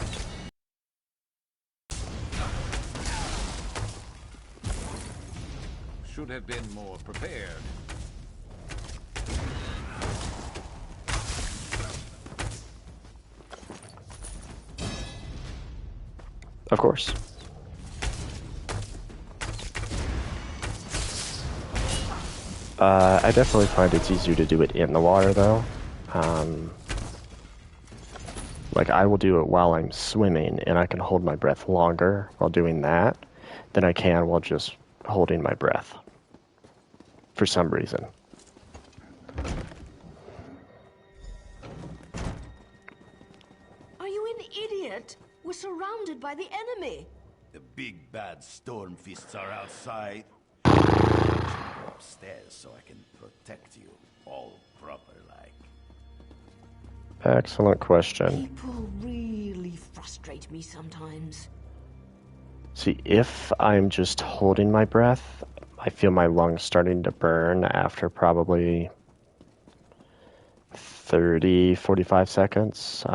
Should have been more prepared. Of course. I definitely find it's easier to do it in the water, though. I will do it while I'm swimming, and I can hold my breath longer while doing that than I can while just holding my breath. For some reason. Are you an idiot? We're surrounded by the enemy. The big bad storm fists are outside. Upstairs so I can protect you, all proper-like. Excellent question. People really frustrate me sometimes. See, if I'm just holding my breath, I feel my lungs starting to burn after probably 30, 45 seconds.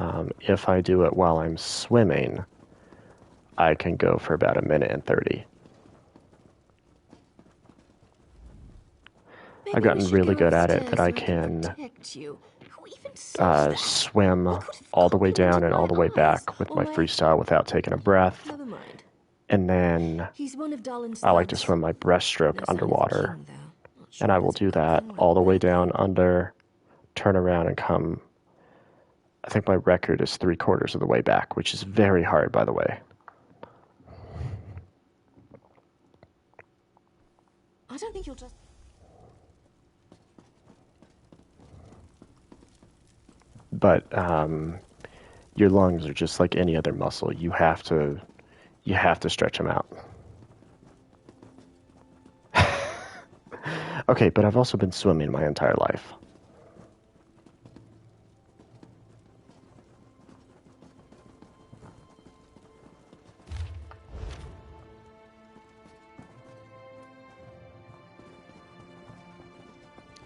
If I do it while I'm swimming, I can go for about 1 minute and 30. I've gotten really good at it that I can swim all the way down and all the way back with my freestyle without taking a breath. And then I like to swim my breaststroke underwater. And I will do that all the way down under, turn around and come. I think my record is 3/4 of the way back, which is very hard, by the way. I don't think you'll just... But your lungs are just like any other muscle. You have to stretch them out. Okay, but I've also been swimming my entire life.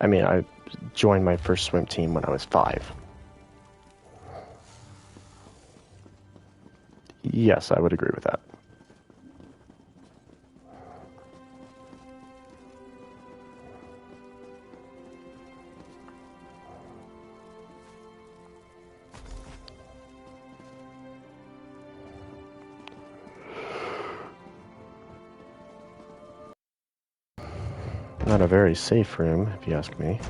I mean, I joined my first swim team when I was 5. Yes, I would agree with that. Not a very safe room, if you ask me.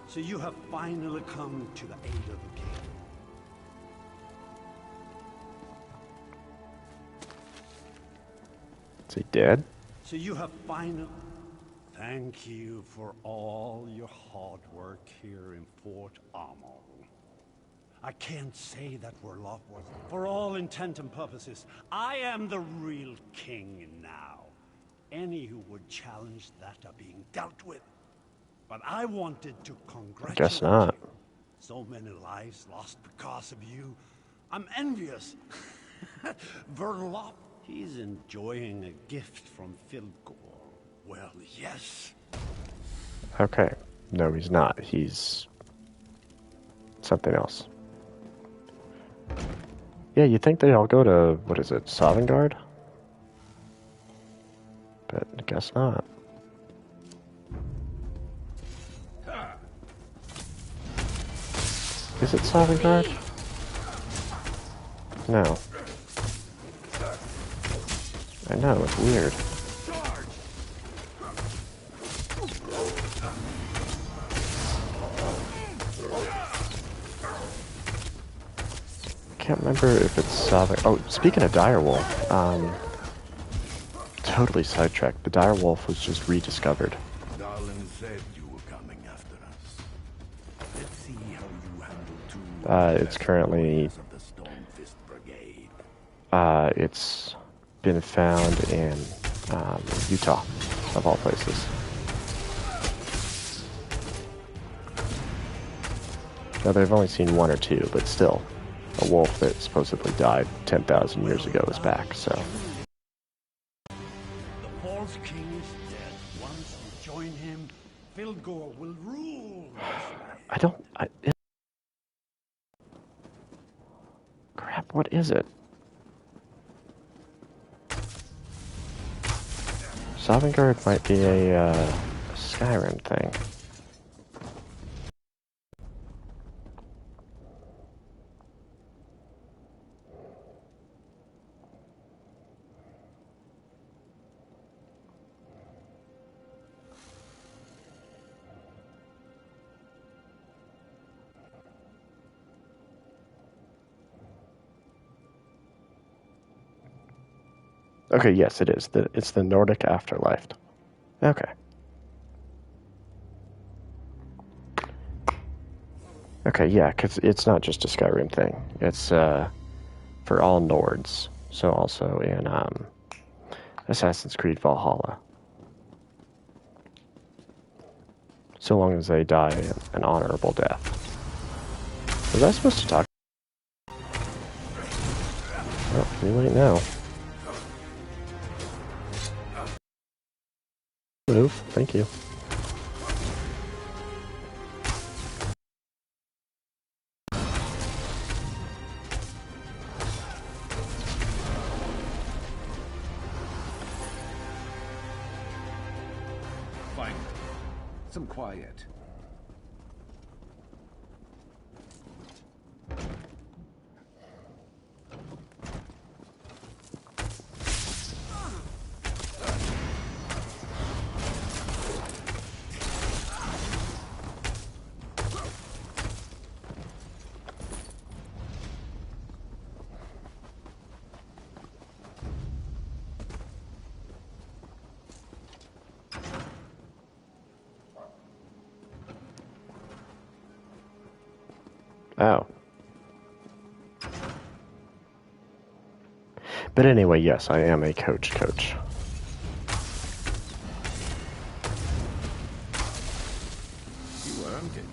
So you have finally come to the aid of the king. Is he dead? So you have finally... Thank you for all your hard work here in Fort Amo. I can't say that we're lost. For all intent and purposes, I am the real king now. Any who would challenge that are being dealt with. But I wanted to congratulate Guess not. you. So many lives lost because of you. I'm envious. Verlop, he's enjoying a gift from Philgor. Well, yes. Okay. No, he's not. He's something else. Yeah, you think they all go to, what is it, Sovngarde? But I guess not. Is it Sovngarde? No. I know, it's weird. I can't remember if it's Sovngarde. Oh, speaking of direwolf, totally sidetracked. The direwolf was just rediscovered. Darlin said you were coming after us. Let's see how you handle two It's currently... of the Stormfist Brigade. It's been found in Utah, of all places. Now, they've only seen one or two, but still, a wolf that supposedly died 10,000 years ago is back, so... The false king is dead. Once you join him, Philgor will rule. I don't... Crap, what is it? Sovngarde might be a Skyrim thing. Okay, yes, it is. It's the Nordic afterlife. Okay. Okay, yeah, because it's not just a Skyrim thing. It's for all Nords. So also in Assassin's Creed Valhalla. So long as they die an honorable death. Was I supposed to talk? Oh, too late now. Move, thank you. Fine. Some quiet. Oh. But anyway, yes, I am a coach. You earned it.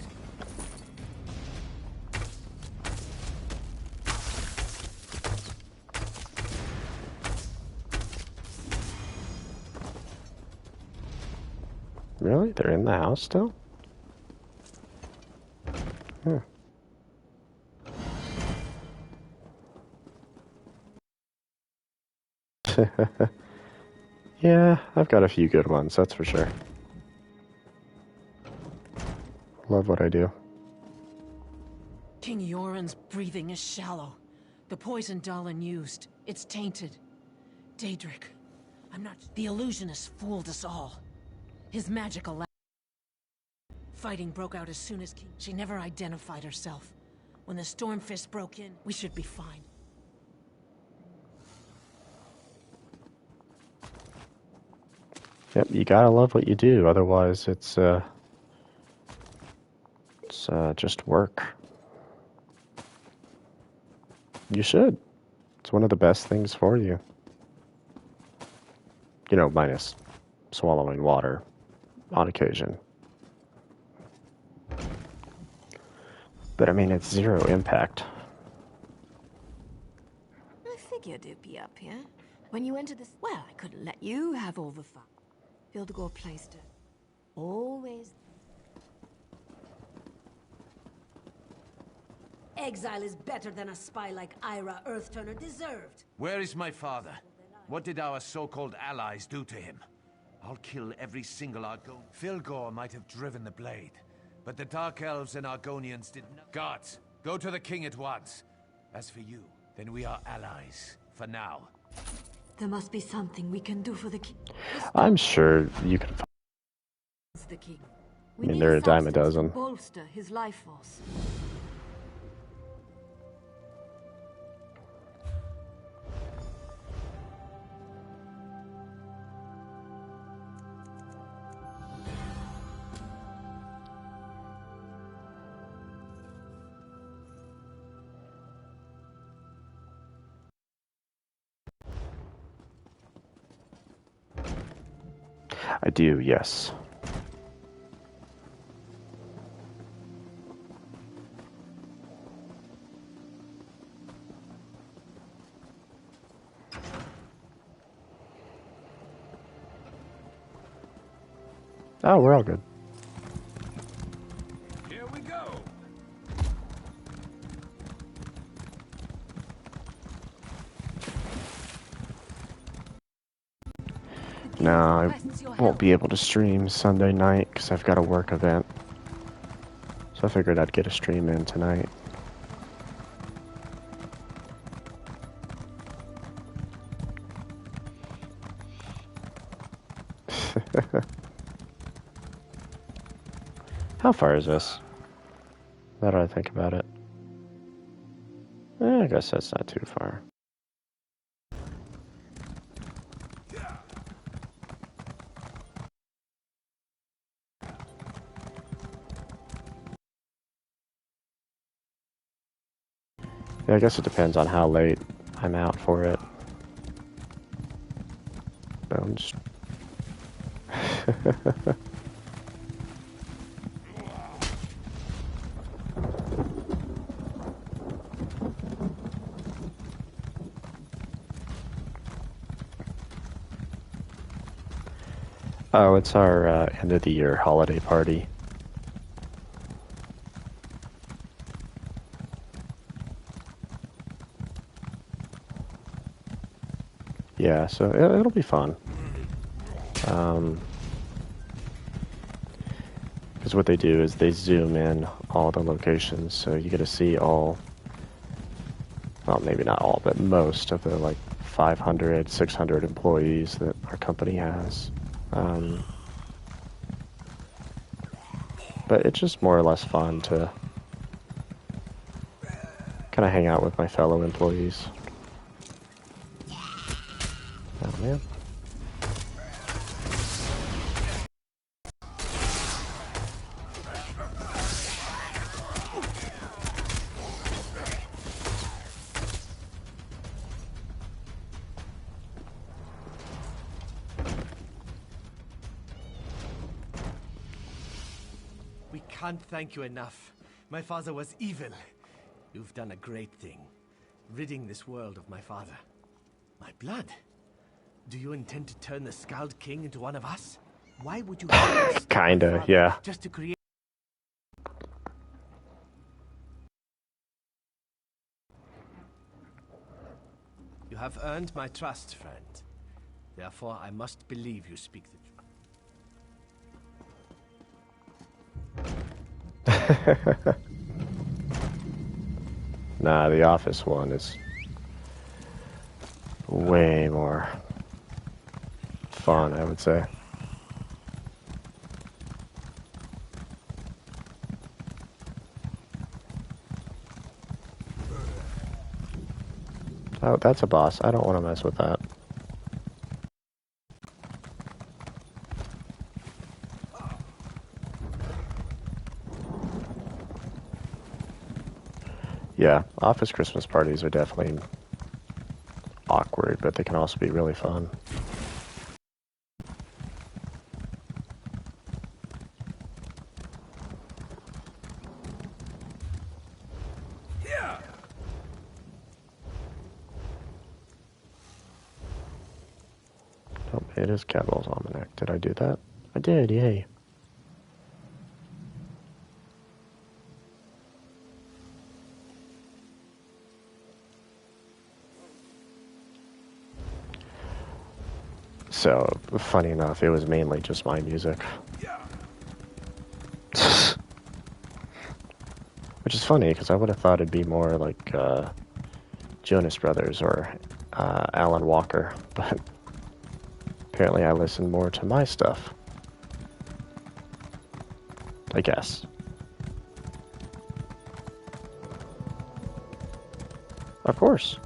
Really? They're in the house still? Hmm. Yeah, I've got a few good ones, that's for sure. Love what I do. King Yoren's breathing is shallow. The poison Dalin used, it's tainted. Daedric, I'm not... The illusionist fooled us all. His magic allowed... Fighting broke out as soon as she never identified herself. When the Stormfist broke in, we should be fine. Yep, you gotta love what you do, otherwise it's just work. You should. It's one of the best things for you. You know, minus swallowing water on occasion. But I mean, it's zero impact. I figured it'd be up here. When you entered this... Well, I couldn't let you have all the fun. Fildegor placed it. Always... Exile is better than a spy like Ira Earthturner deserved. Where is my father? What did our so-called allies do to him? I'll kill every single Argonian. Fildegor might have driven the blade, but the Dark Elves and Argonians did not. Guards, go to the king at once. As for you, then we are allies, for now. There must be something we can do for the king. I'm sure you can. The king. I mean, they're a dime a dozen. Bolster his life force. I do, yes. Oh, we're all good. Here we go. No, I won't be able to stream Sunday night because I've got a work event. So I figured I'd get a stream in tonight. How far is this? Now that I think about it. I guess that's not too far. Yeah, I guess it depends on how late I'm out for it. I'm just... Oh, it's our end of the year holiday party. Yeah, so it'll be fun. Because what they do is they zoom in all the locations, so you get to see all, well, maybe not all, but most of the like 500, 600 employees that our company has. But it's just more or less fun to kind of hang out with my fellow employees. Oh man. We can't thank you enough. My father was evil. You've done a great thing, ridding this world of my father. My blood? Do you intend to turn the Skald King into one of us? Why would you... Kinda, yeah. Just to create... You have earned my trust, friend. Therefore, I must believe you speak the truth. Nah, the Office one is way more fun, I would say. Oh, that's a boss. I don't want to mess with that. Yeah, office Christmas parties are definitely awkward, but they can also be really fun. Oh, it is Cadwell's Almanac. Did I do that? I did, yay. So, funny enough, it was mainly just my music. Which is funny, because I would have thought it'd be more like Jonas Brothers or Alan Walker, but apparently I listen more to my stuff. I guess. Of course.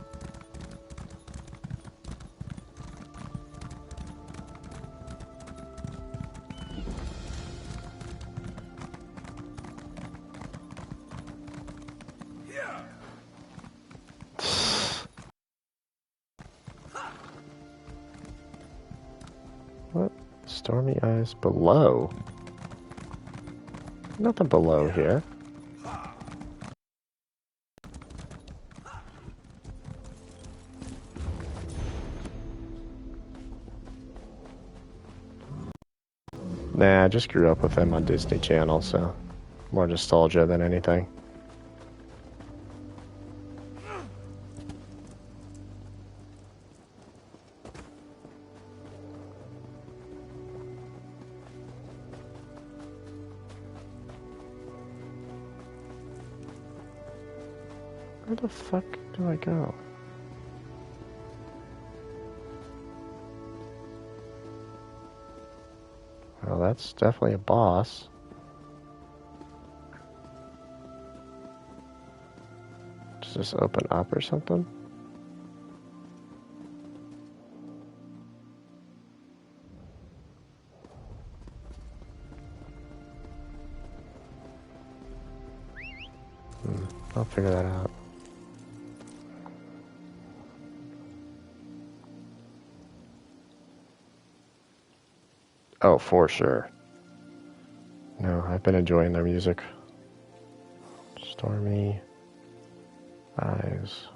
What? Stormy eyes below? Nothing below here. Nah, I just grew up with them on Disney Channel, so more nostalgia than anything. Where the fuck do I go? Well, that's definitely a boss. Does this open up or something? I'll figure that out. Oh, for sure. No, I've been enjoying their music. Stormy Eyes.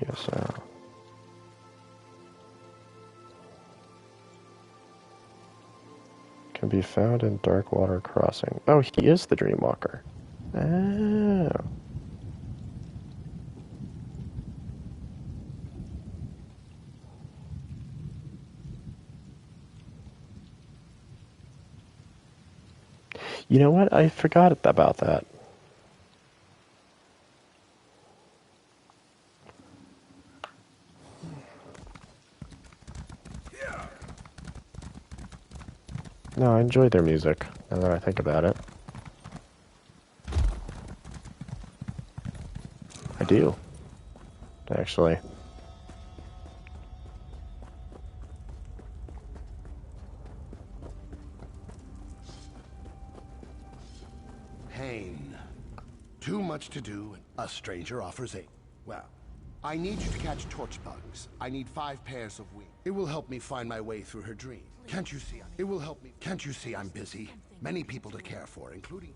ESO. Can be found in Darkwater Crossing. Oh, he is the Dreamwalker. Oh. You know what? I forgot about that. No, I enjoy their music, now that I think about it. I do. Actually. Pain. Too much to do, and a stranger offers aid. Well, I need you to catch torch bugs. I need 5 pairs of wings. It will help me find my way through her dream. Can't you see? It will help me. Can't you see I'm busy? Many people to care for, including...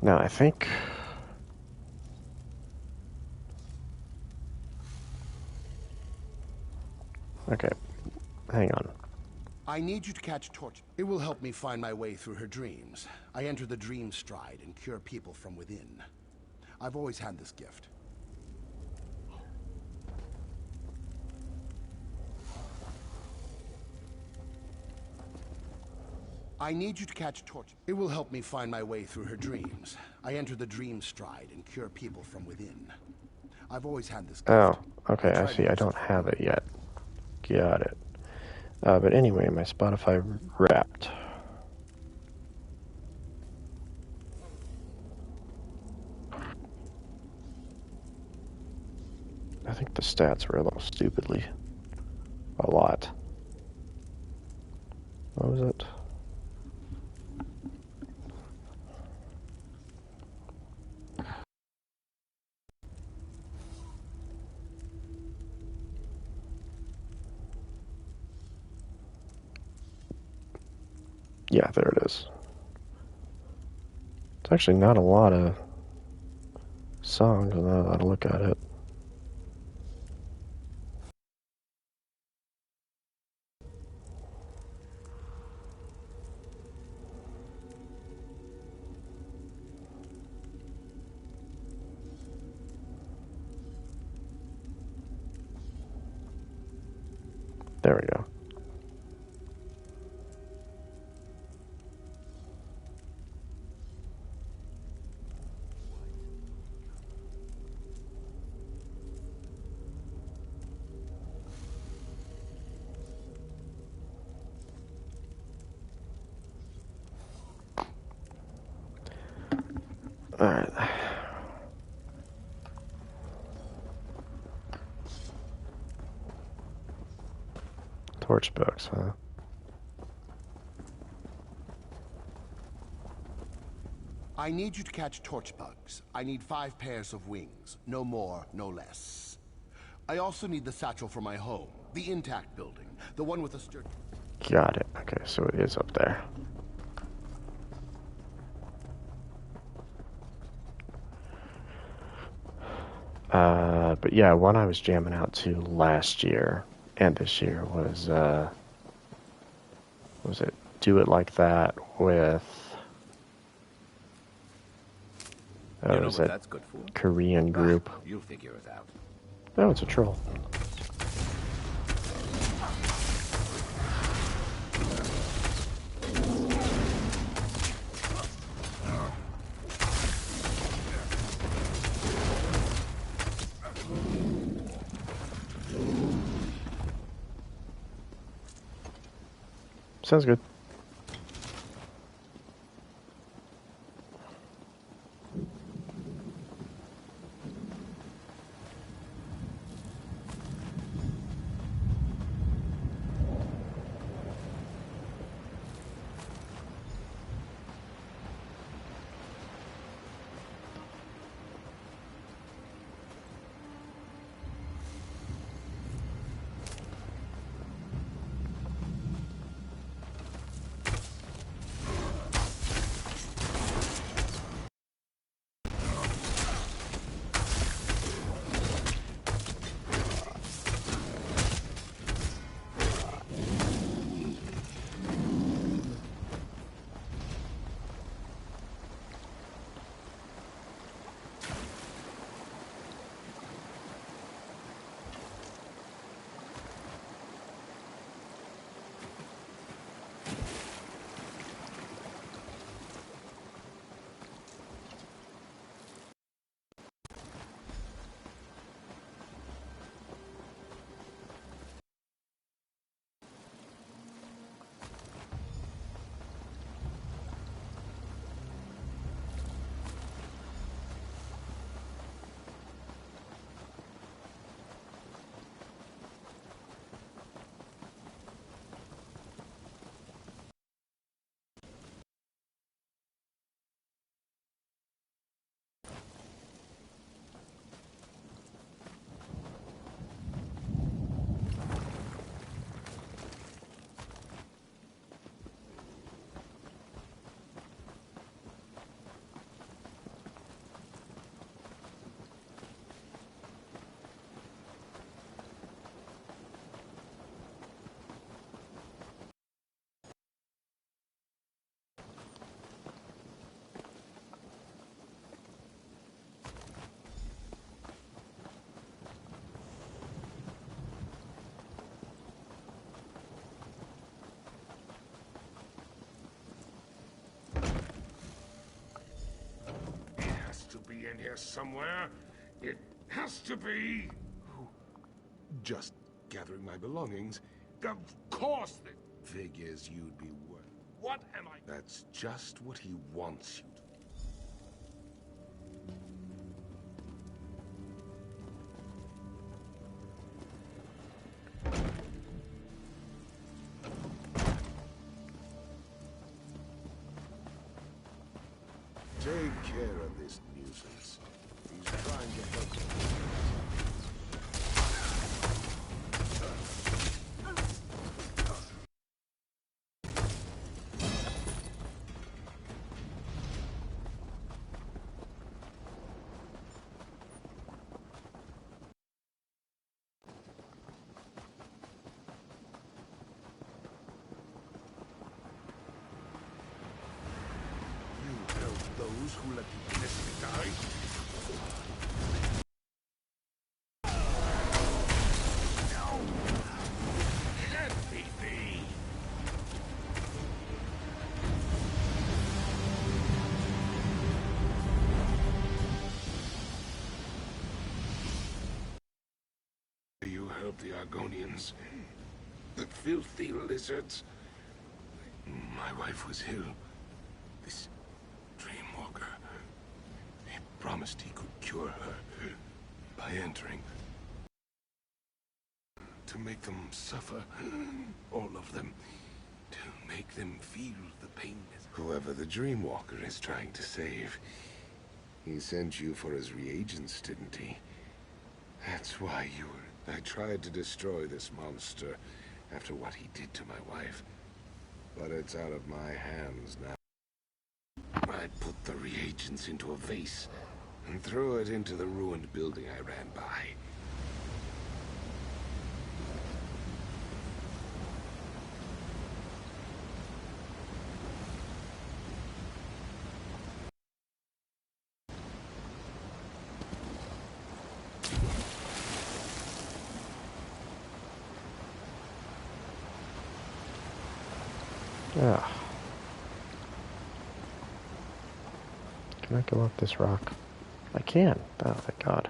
Now, I think... Okay, hang on. I need you to catch torch. It will help me find my way through her dreams. I enter the dream stride and cure people from within. I've always had this gift. I need you to catch torch. It will help me find my way through her dreams. I enter the dream stride and cure people from within. I've always had this gift. Oh, okay, I see. I don't have it yet. Got it. But anyway, my Spotify Wrapped. I think the stats were a little stupidly. A lot. What was it? Yeah, there it is. It's actually not a lot of songs now that I look at it. There we go. Alright. Torch books, huh? I need you to catch torch bugs. I need 5 pairs of wings. No more, no less. I also need the satchel for my home. The intact building. The one with the sturdy... Got it. Okay, so it is up there. But yeah, one I was jamming out to last year and this year was it Do It Like That with You know was what that that's good for? Korean group. You'll figure it out. No, it's a troll. Sounds good. In here somewhere. It has to be. Just gathering my belongings. Of course, the figures you'd be worth. What am I? That's just what he wants you to. Take care of this nuisance. He's trying to help you. those who let the innocent die? No! Let me be! You help the Argonians. The filthy lizards. My wife was ill. This Dreamwalker. He promised he could cure her by entering. To make them suffer. All of them. To make them feel the pain. Whoever the Dreamwalker is trying to save. He sent you for his reagents, didn't he? That's why you were... I tried to destroy this monster after what he did to my wife. But it's out of my hands now. I put the reagents into a vase and threw it into the ruined building I ran by. Yeah. Can I go up this rock? I can. Oh, thank God.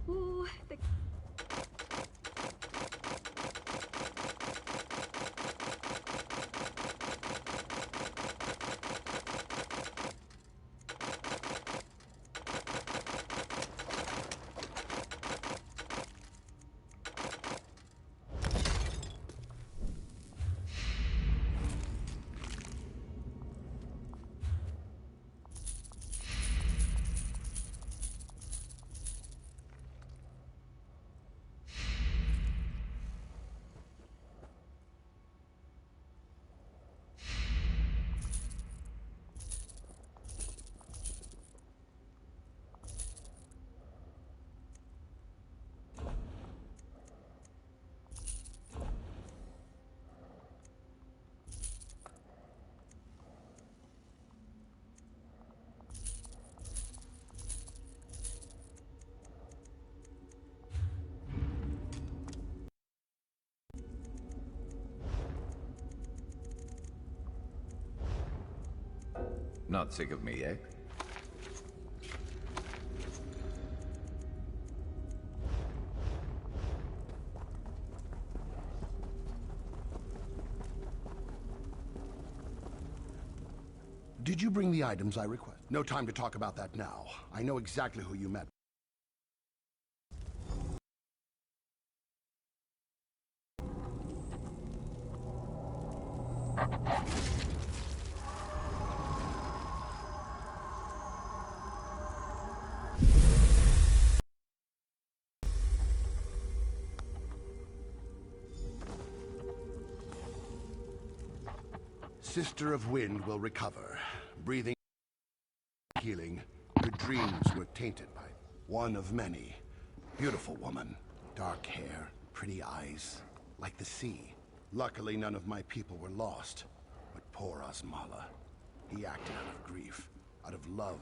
Ooh, Not sick of me, eh? Did you bring the items I request? No time to talk about that now. I know exactly who you met. Sister of Wind will recover. Breathing, healing. Her dreams were tainted by one of many. Beautiful woman. Dark hair, pretty eyes, like the sea. Luckily, none of my people were lost. But poor Osmala. He acted out of grief, out of love.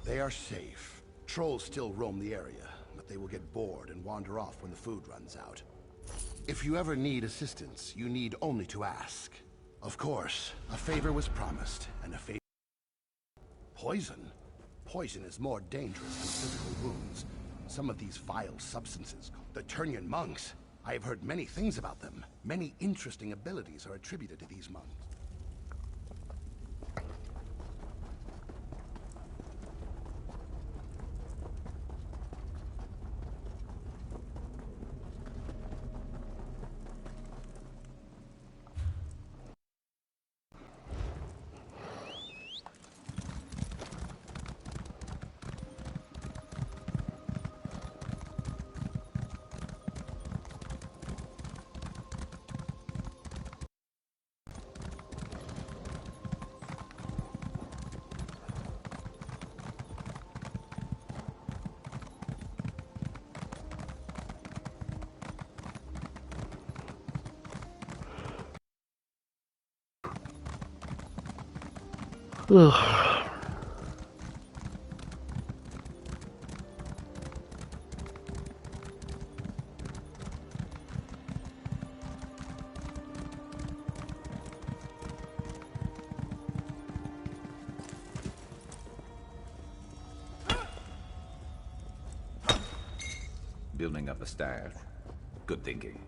They are safe. Trolls still roam the area, but they will get bored and wander off when the food runs out. If you ever need assistance, you need only to ask. Of course, a favor was promised, and a favor... Poison? Poison is more dangerous than physical wounds. Some of these vile substances, the Turnian monks, I have heard many things about them. Many interesting abilities are attributed to these monks. Ugh. Building up a stash. Good thinking.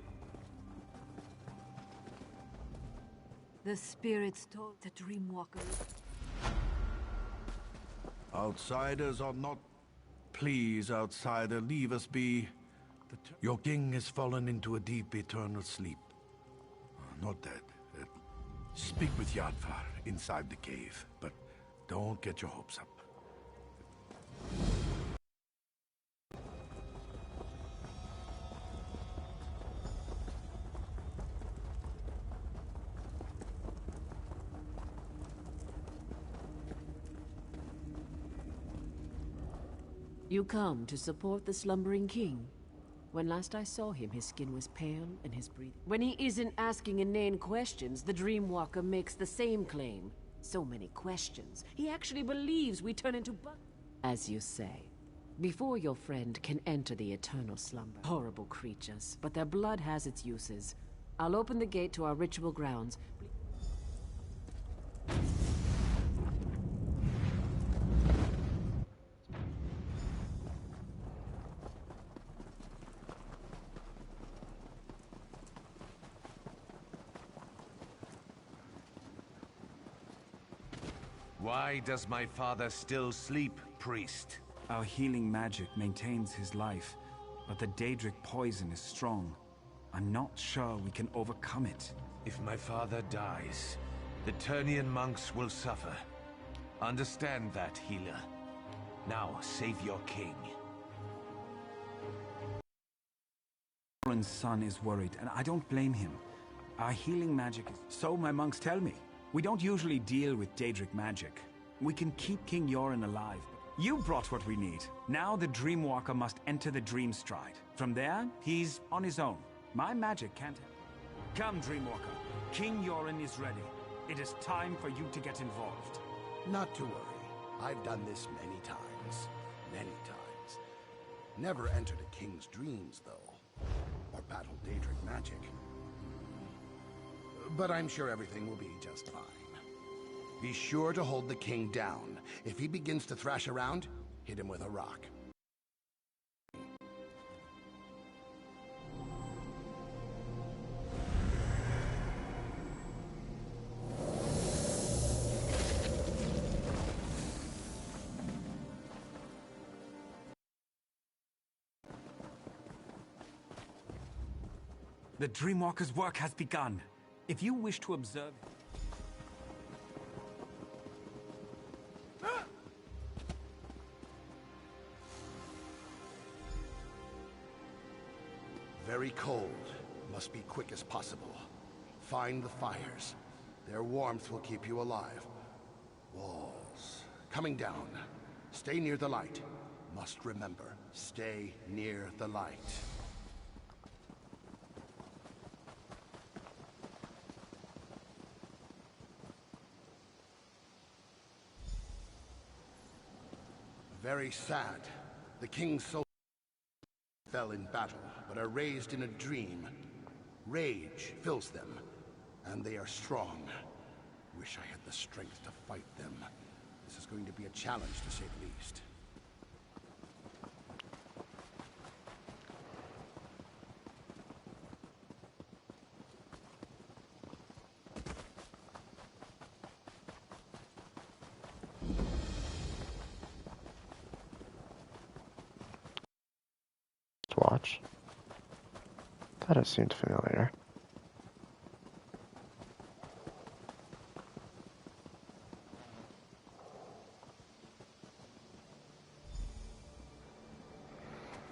The spirits told the Dreamwalker. Outsiders are not... Please, outsider, leave us be. Your king has fallen into a deep, eternal sleep. Not dead. Speak with Yadvar inside the cave, but don't get your hopes up. You come to support the slumbering king? When last I saw him, his skin was pale and his breathing... When he isn't asking inane questions, the Dreamwalker makes the same claim. So many questions. He actually believes we turn into as you say. Before your friend can enter the eternal slumber. Horrible creatures, but their blood has its uses. I'll open the gate to our ritual grounds. Why does my father still sleep, priest? Our healing magic maintains his life, but the Daedric poison is strong. I'm not sure we can overcome it. If my father dies, the Turnian monks will suffer. Understand that, healer. Now, save your king. Oren's son is worried, and I don't blame him. Our healing magic is... So my monks tell me. We don't usually deal with Daedric magic. We can keep King Yoren alive. You brought what we need. Now the Dreamwalker must enter the Dream Stride. From there, he's on his own. My magic can't help. Come, Dreamwalker. King Yoren is ready. It is time for you to get involved. Not to worry. I've done this many times. Many times. Never entered a king's dreams, though. Or battled Daedric magic. But I'm sure everything will be just fine. Be sure to hold the king down. If he begins to thrash around, hit him with a rock. The Dreamwalker's work has begun. If you wish to observe... Very cold. Must be quick as possible. Find the fires. Their warmth will keep you alive. Walls. Coming down. Stay near the light. Must remember, stay near the light. Very sad. The king's soldiers fell in battle, but are raised in a dream. Rage fills them, and they are strong. Wish I had the strength to fight them. This is going to be a challenge, to say the least. Watch. Thought it seemed familiar.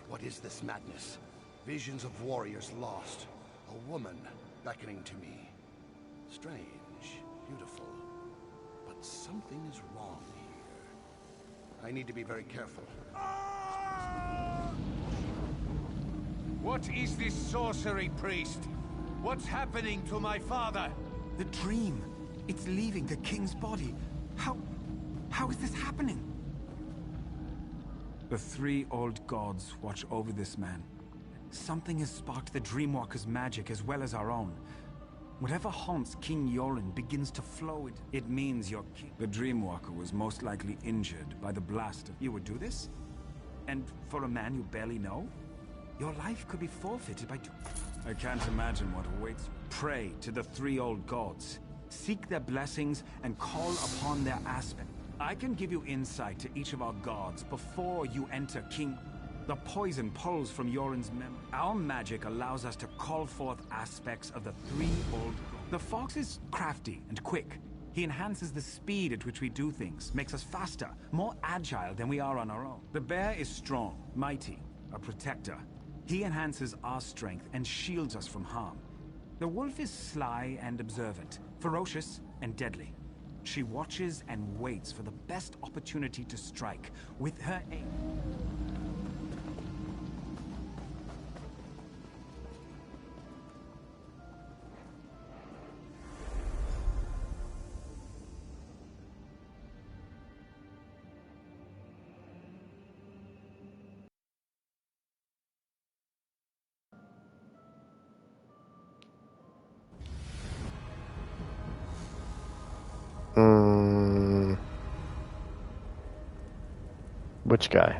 What is this madness? Visions of warriors lost. A woman beckoning to me. Strange, beautiful. But something is wrong here. I need to be very careful. What is this sorcery, priest? What's happening to my father? The dream. It's leaving the king's body. How How is this happening? The three old gods watch over this man. Something has sparked the Dreamwalker's magic as well as our own. Whatever haunts King Yoren begins to flow. It means your king... The Dreamwalker was most likely injured by the blast of... You would do this? And for a man you barely know? Your life could be forfeited by... I can't imagine what awaits you. Pray to the three old gods. Seek their blessings and call upon their aspect. I can give you insight to each of our gods before you enter King... The poison pulls from Yoren's memory. Our magic allows us to call forth aspects of the three old gods. The fox is crafty and quick. He enhances the speed at which we do things, makes us faster, more agile than we are on our own. The bear is strong, mighty, a protector. He enhances our strength and shields us from harm. The wolf is sly and observant, ferocious and deadly. She watches and waits for the best opportunity to strike with her aim. Which guy?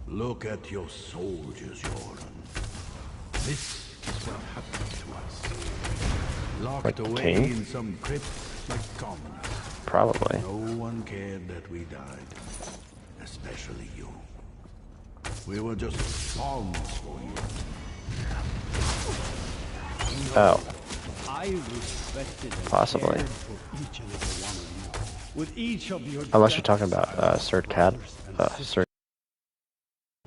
Look at your soldiers, Yoren. This is what happened to us. Locked Like the away king? in some crypt like commoners. Probably. No one cared that we died. Especially you. We were just pawns for you. Oh. I respected and Possibly. cared for each and every one of you. With each of your Unless you're talking about Sir Cad. Sir.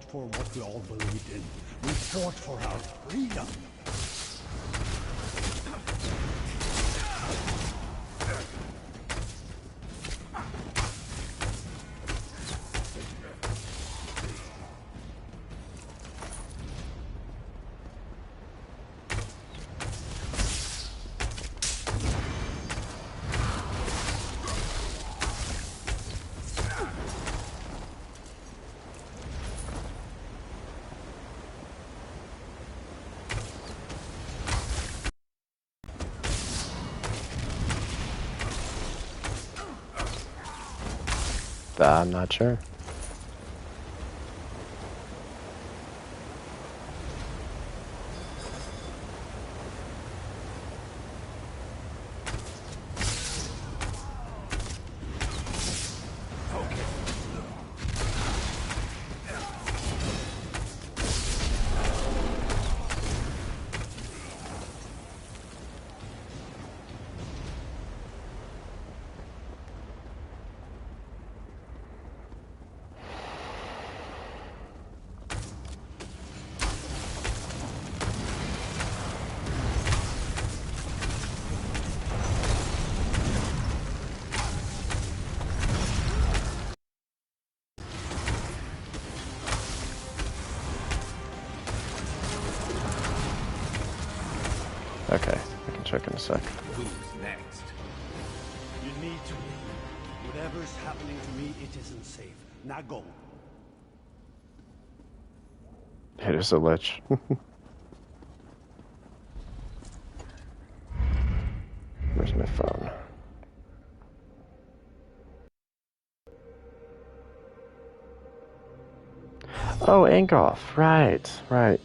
For what we all believed in. We fought for our freedom. I'm not sure. Okay, I can check in a sec. Who's next? You need to leave. Whatever's happening to me, it isn't safe. Now go. It is a lich. Where's my phone? Oh, Angoff. Right, right.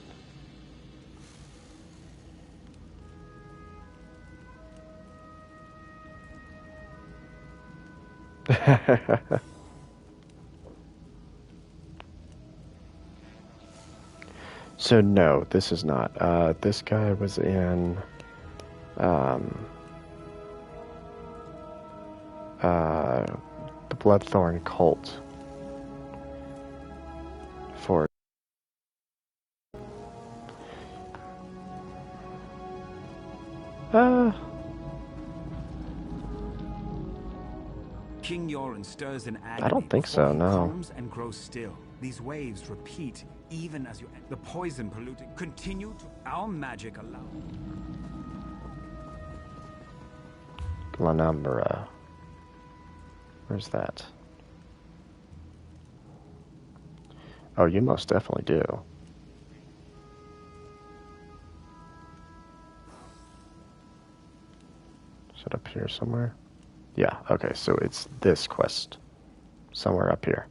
So no, this is not. This guy was in the Bloodthorn cult for King Yoren stirs in agony. I don't think before so, he no. calms and grows still. These waves repeat even as you... The poison polluting continue to... Our magic allow... La Numbra. Where's that? Oh, you most definitely do. Is it up here somewhere? Yeah, okay, so it's this quest. Somewhere up here.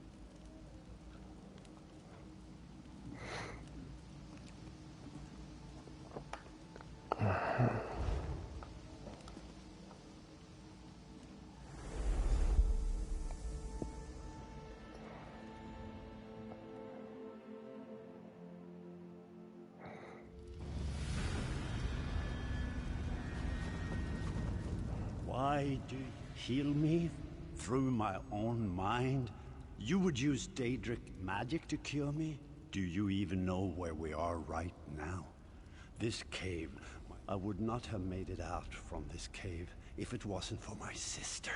Why do you heal me? Through my own mind? You would use Daedric magic to cure me? Do you even know where we are right now? This cave. I would not have made it out from this cave if it wasn't for my sister.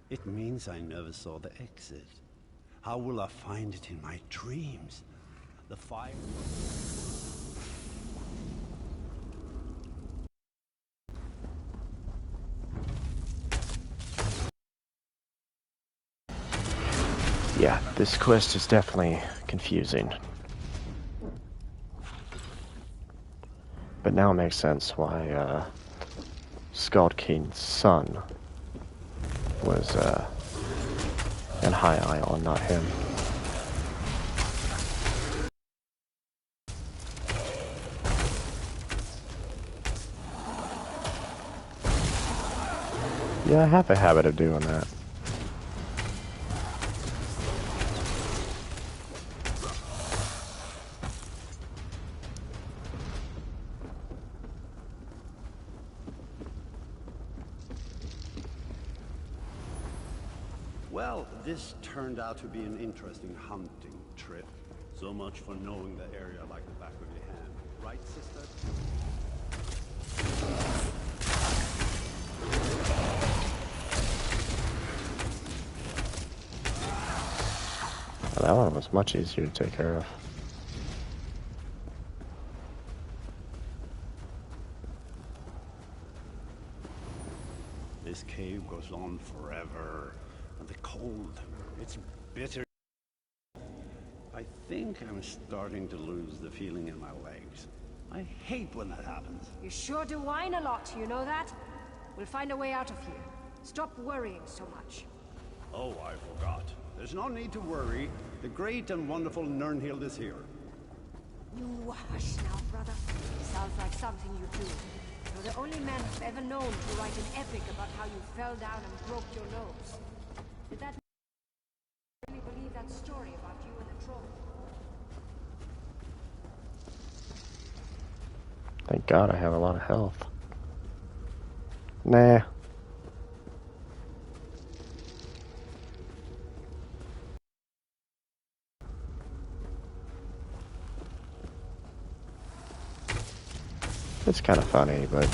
It means I never saw the exit. How will I find it in my dreams? The fire... Yeah, this quest is definitely confusing. But now it makes sense why Skald King's son was in High Isle and not him. Yeah, I have a habit of doing that. Well, this turned out to be an interesting hunting trip. So much for knowing the area like the back of your hand. Right, sister? Well, that one was much easier to take care of. This cave goes on forever. And the cold, it's bitter. I think I'm starting to lose the feeling in my legs. I hate when that happens. You sure do whine a lot, you know that? We'll find a way out of here. Stop worrying so much. Oh, I forgot. There's no need to worry. The great and wonderful Nirnhild is here. You hush now, brother. Sounds like something you do. You're the only man I've ever known to write an epic about how you fell down and broke your nose. Did that really believe that story about you and the troll? Thank God I have a lot of health. Nah. It's kind of funny, but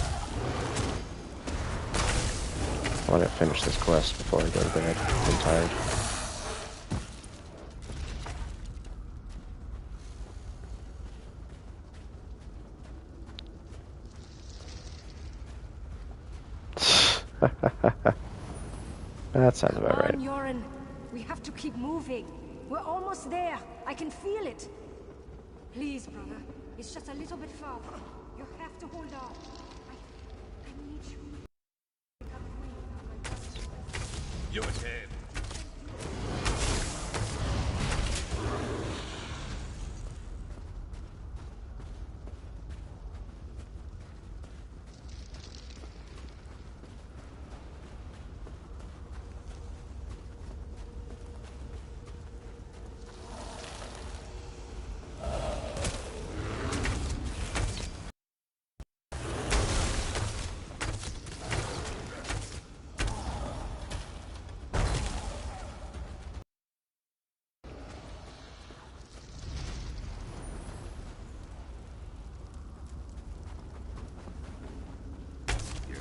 I want to finish this quest before I go to bed. I'm tired. That sounds about right. Come on, Yoren. We have to keep moving. We're almost there. I can feel it. Please, brother. It's just a little bit farther. You have to hold on. I need you. You're dead.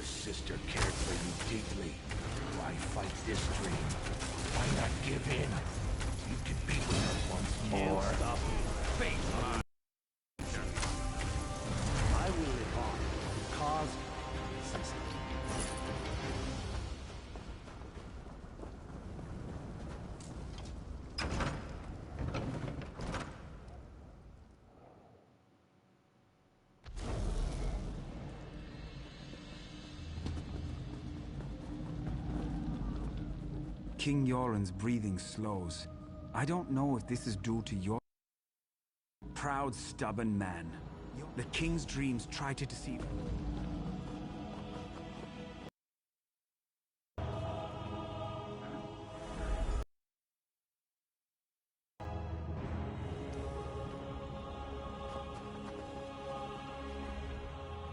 Sister cared for you deeply. Why fight this dream? Why not give in? You can be with her once more. Stop. Face. I will live on because of my sister. King Yoren's breathing slows. I don't know if this is due to your proud, stubborn man. The king's dreams try to deceive him.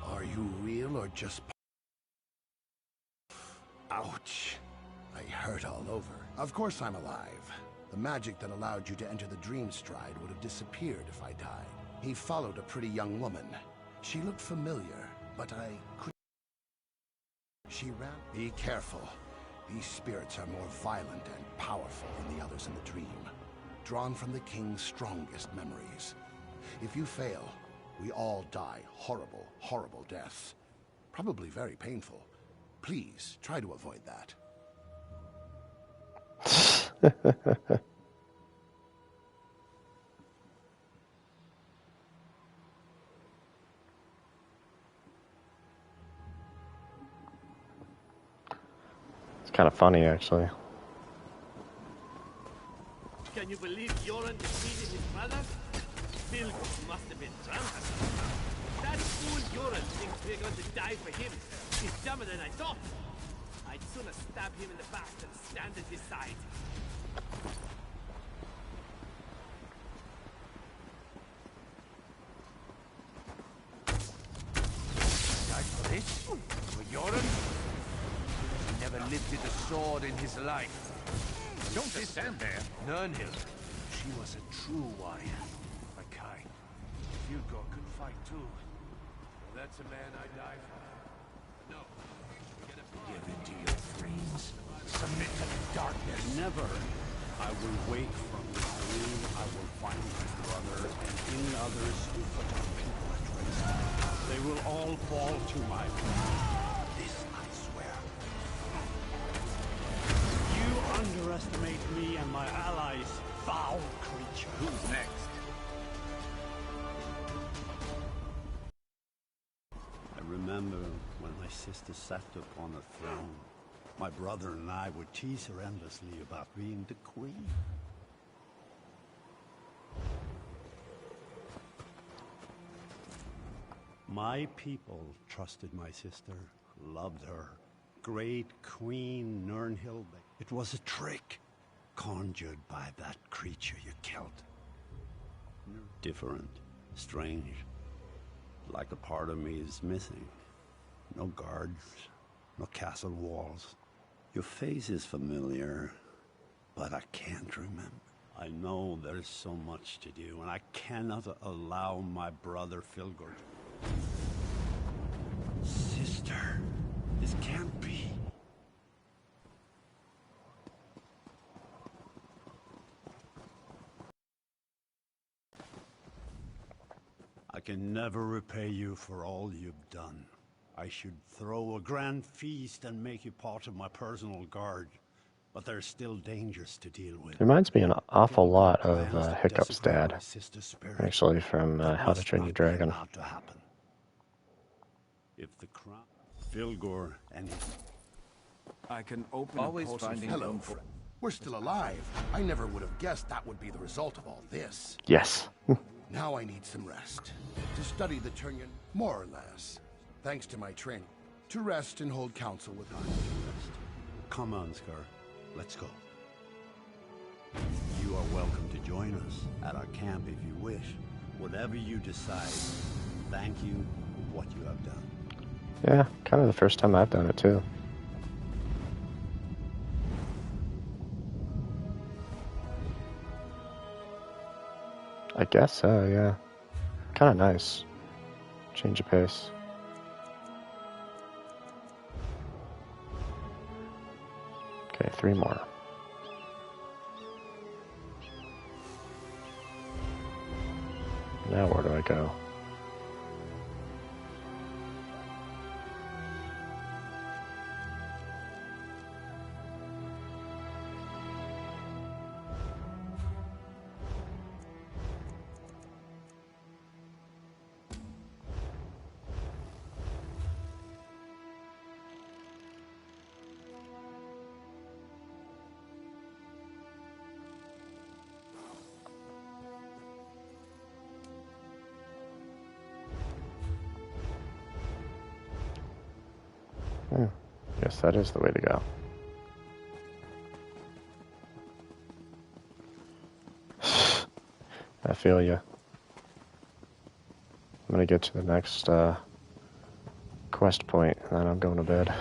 Are you real or just... Ouch. I hurt all over. Of course I'm alive. The magic that allowed you to enter the dream stride would have disappeared if I died. He followed a pretty young woman. She looked familiar, but I couldn't... She ran... Be careful. These spirits are more violent and powerful than the others in the dream. Drawn from the king's strongest memories. If you fail, we all die horrible, horrible deaths. Probably very painful. Please, try to avoid that. It's kind of funny, actually. Can you believe Yoren defeated his brother? Bilgo must have been drunk. That fool Yoren thinks we're going to die for him. He's dumber than I thought. I'd sooner stab him in the back than stand at his side. Died for this? For Yoren? He never lifted a sword in his life. Don't just stand there. Nirnhild. She was a true warrior. My kind. Bilgo could fight too. That's a man I die for. No. Give in to your dreams. Submit to the darkness. Never. I will wake from this dream. I will find my brother and any others who put our people at risk. They will all fall to my feet. This I swear. You underestimate me and my allies, foul creature. Who's next? I remember when my sister sat upon a throne. My brother and I would tease her endlessly about being the queen. My people trusted my sister, loved her. Great Queen Nirnhild. It was a trick conjured by that creature you killed. Different, strange, like a part of me is missing. No guards, no castle walls. Your face is familiar, but I can't remember. I know there's so much to do, and I cannot allow my brother Filgor. Sister, this can't be. I can never repay you for all you've done. I should throw a grand feast and make you part of my personal guard. But there's still dangers to deal with. It reminds me an awful lot of Hiccup's dad, actually, from How to Train Your Dragon. If the crown, Filgor, and I can open always a portal. finding Hello, friend. We're still alive. I never would have guessed that would be the result of all this. Yes. Now I need some rest. To study the Turnian, more or less. Thanks to my training. To rest and hold counsel with us. Come on, Scar. Let's go. You are welcome to join us at our camp if you wish. Whatever you decide, thank you for what you have done. Yeah, kind of the first time I've done it, too. I guess so, yeah. Kind of nice. Change of pace. Okay, 3 more. Now where do I go? Guess that is the way to go. I feel you. I'm gonna get to the next quest point, and then I'm going to bed.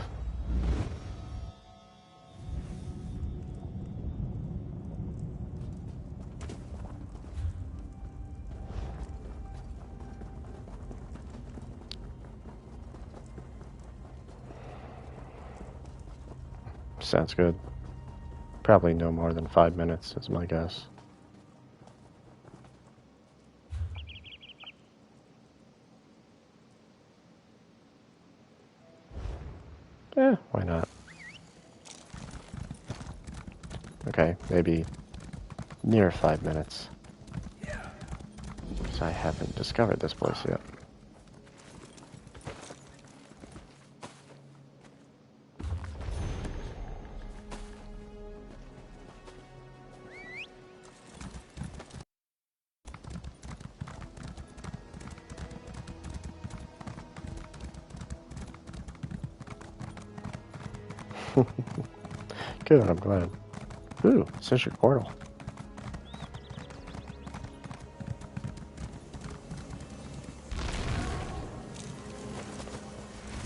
Sounds good. Probably no more than 5 minutes is my guess. Yeah, why not? Okay, maybe near 5 minutes. Because I haven't discovered this place yet. Good, I'm glad. Ooh, Citric Portal.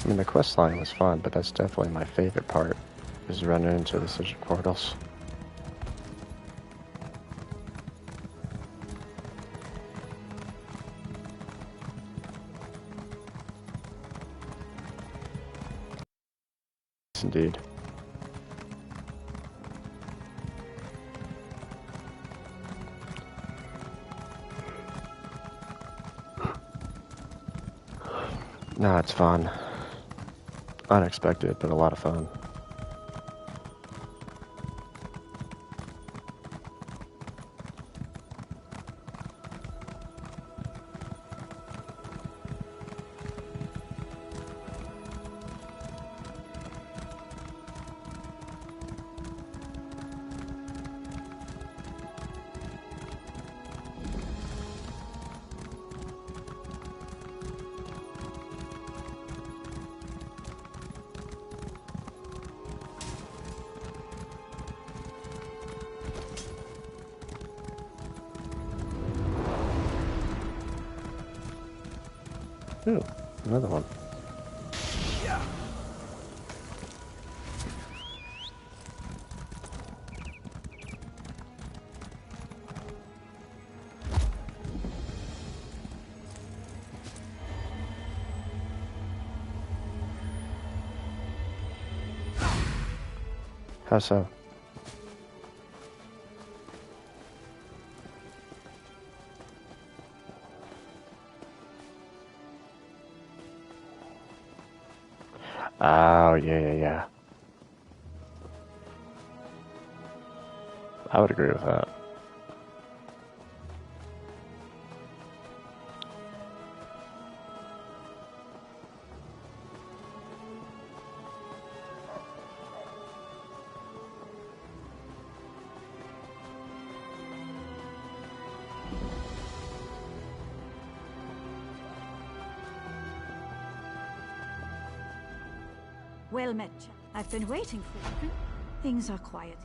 I mean, the quest line was fun, but that's definitely my favorite part, is running into the Citric Portals. Yes, indeed. No, it's fun. Unexpected, but a lot of fun. Ooh, another one. How so? Oh, yeah. I would agree with that. Well met, chap. I've been waiting for you. Things are quiet.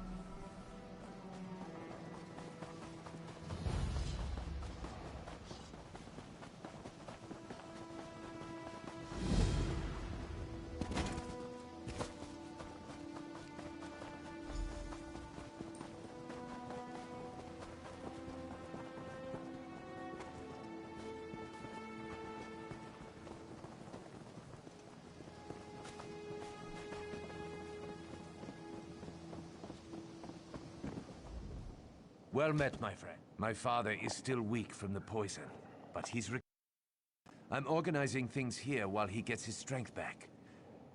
Well met, my friend. My father is still weak from the poison, but he's I'm organizing things here while he gets his strength back.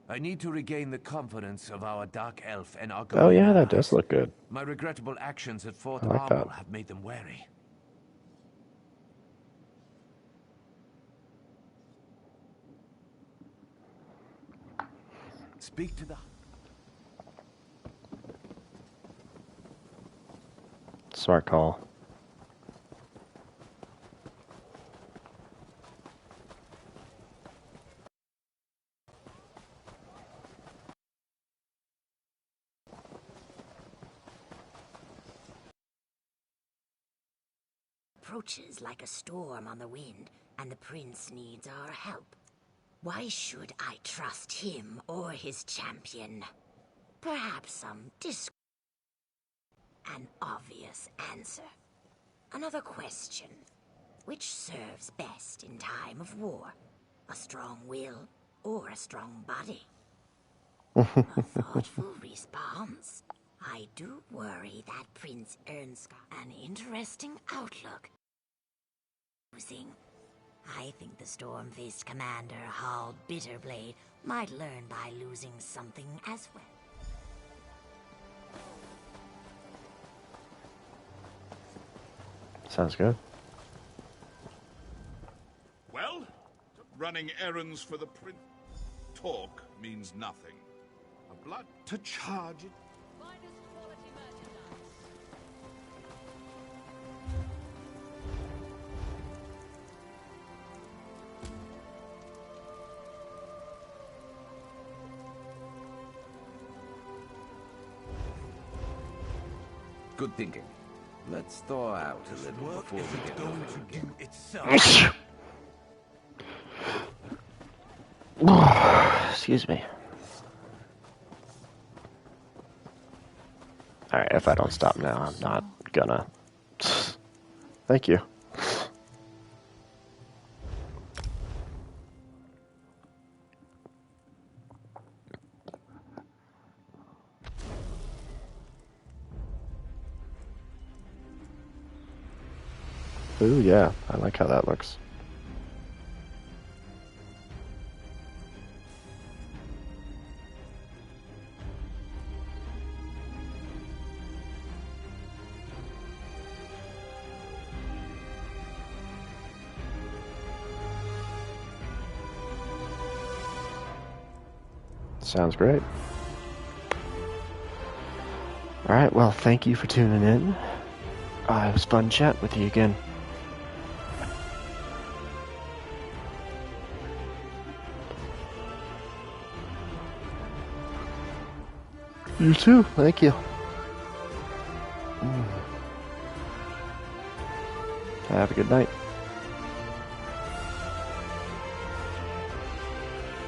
I need to regain the confidence of our Dark Elf and our Oh yeah, that does look good. My regrettable actions at Fort I like Armel that. have made them wary. Speak to the... Smart call. approaches like a storm on the wind, and the prince needs our help. Why should I trust him or his champion? Perhaps some an obvious answer. Another question. Which serves best in time of war? A strong will or a strong body? A thoughtful response. I do worry that Prince earns an interesting outlook. I think the Stormfist commander, Hall Bitterblade, might learn by losing something as well. Sounds good. Well, running errands for the prince. Talk means nothing. A blood to charge it. Good thinking. Let's thaw out a little before we get going to do itself. Excuse me. Alright, if I don't stop now, I'm not gonna. Thank you. Ooh, yeah, I like how that looks. Sounds great. Alright, well, thank you for tuning in. It was fun chatting with you again. You too, thank you. Have a good night.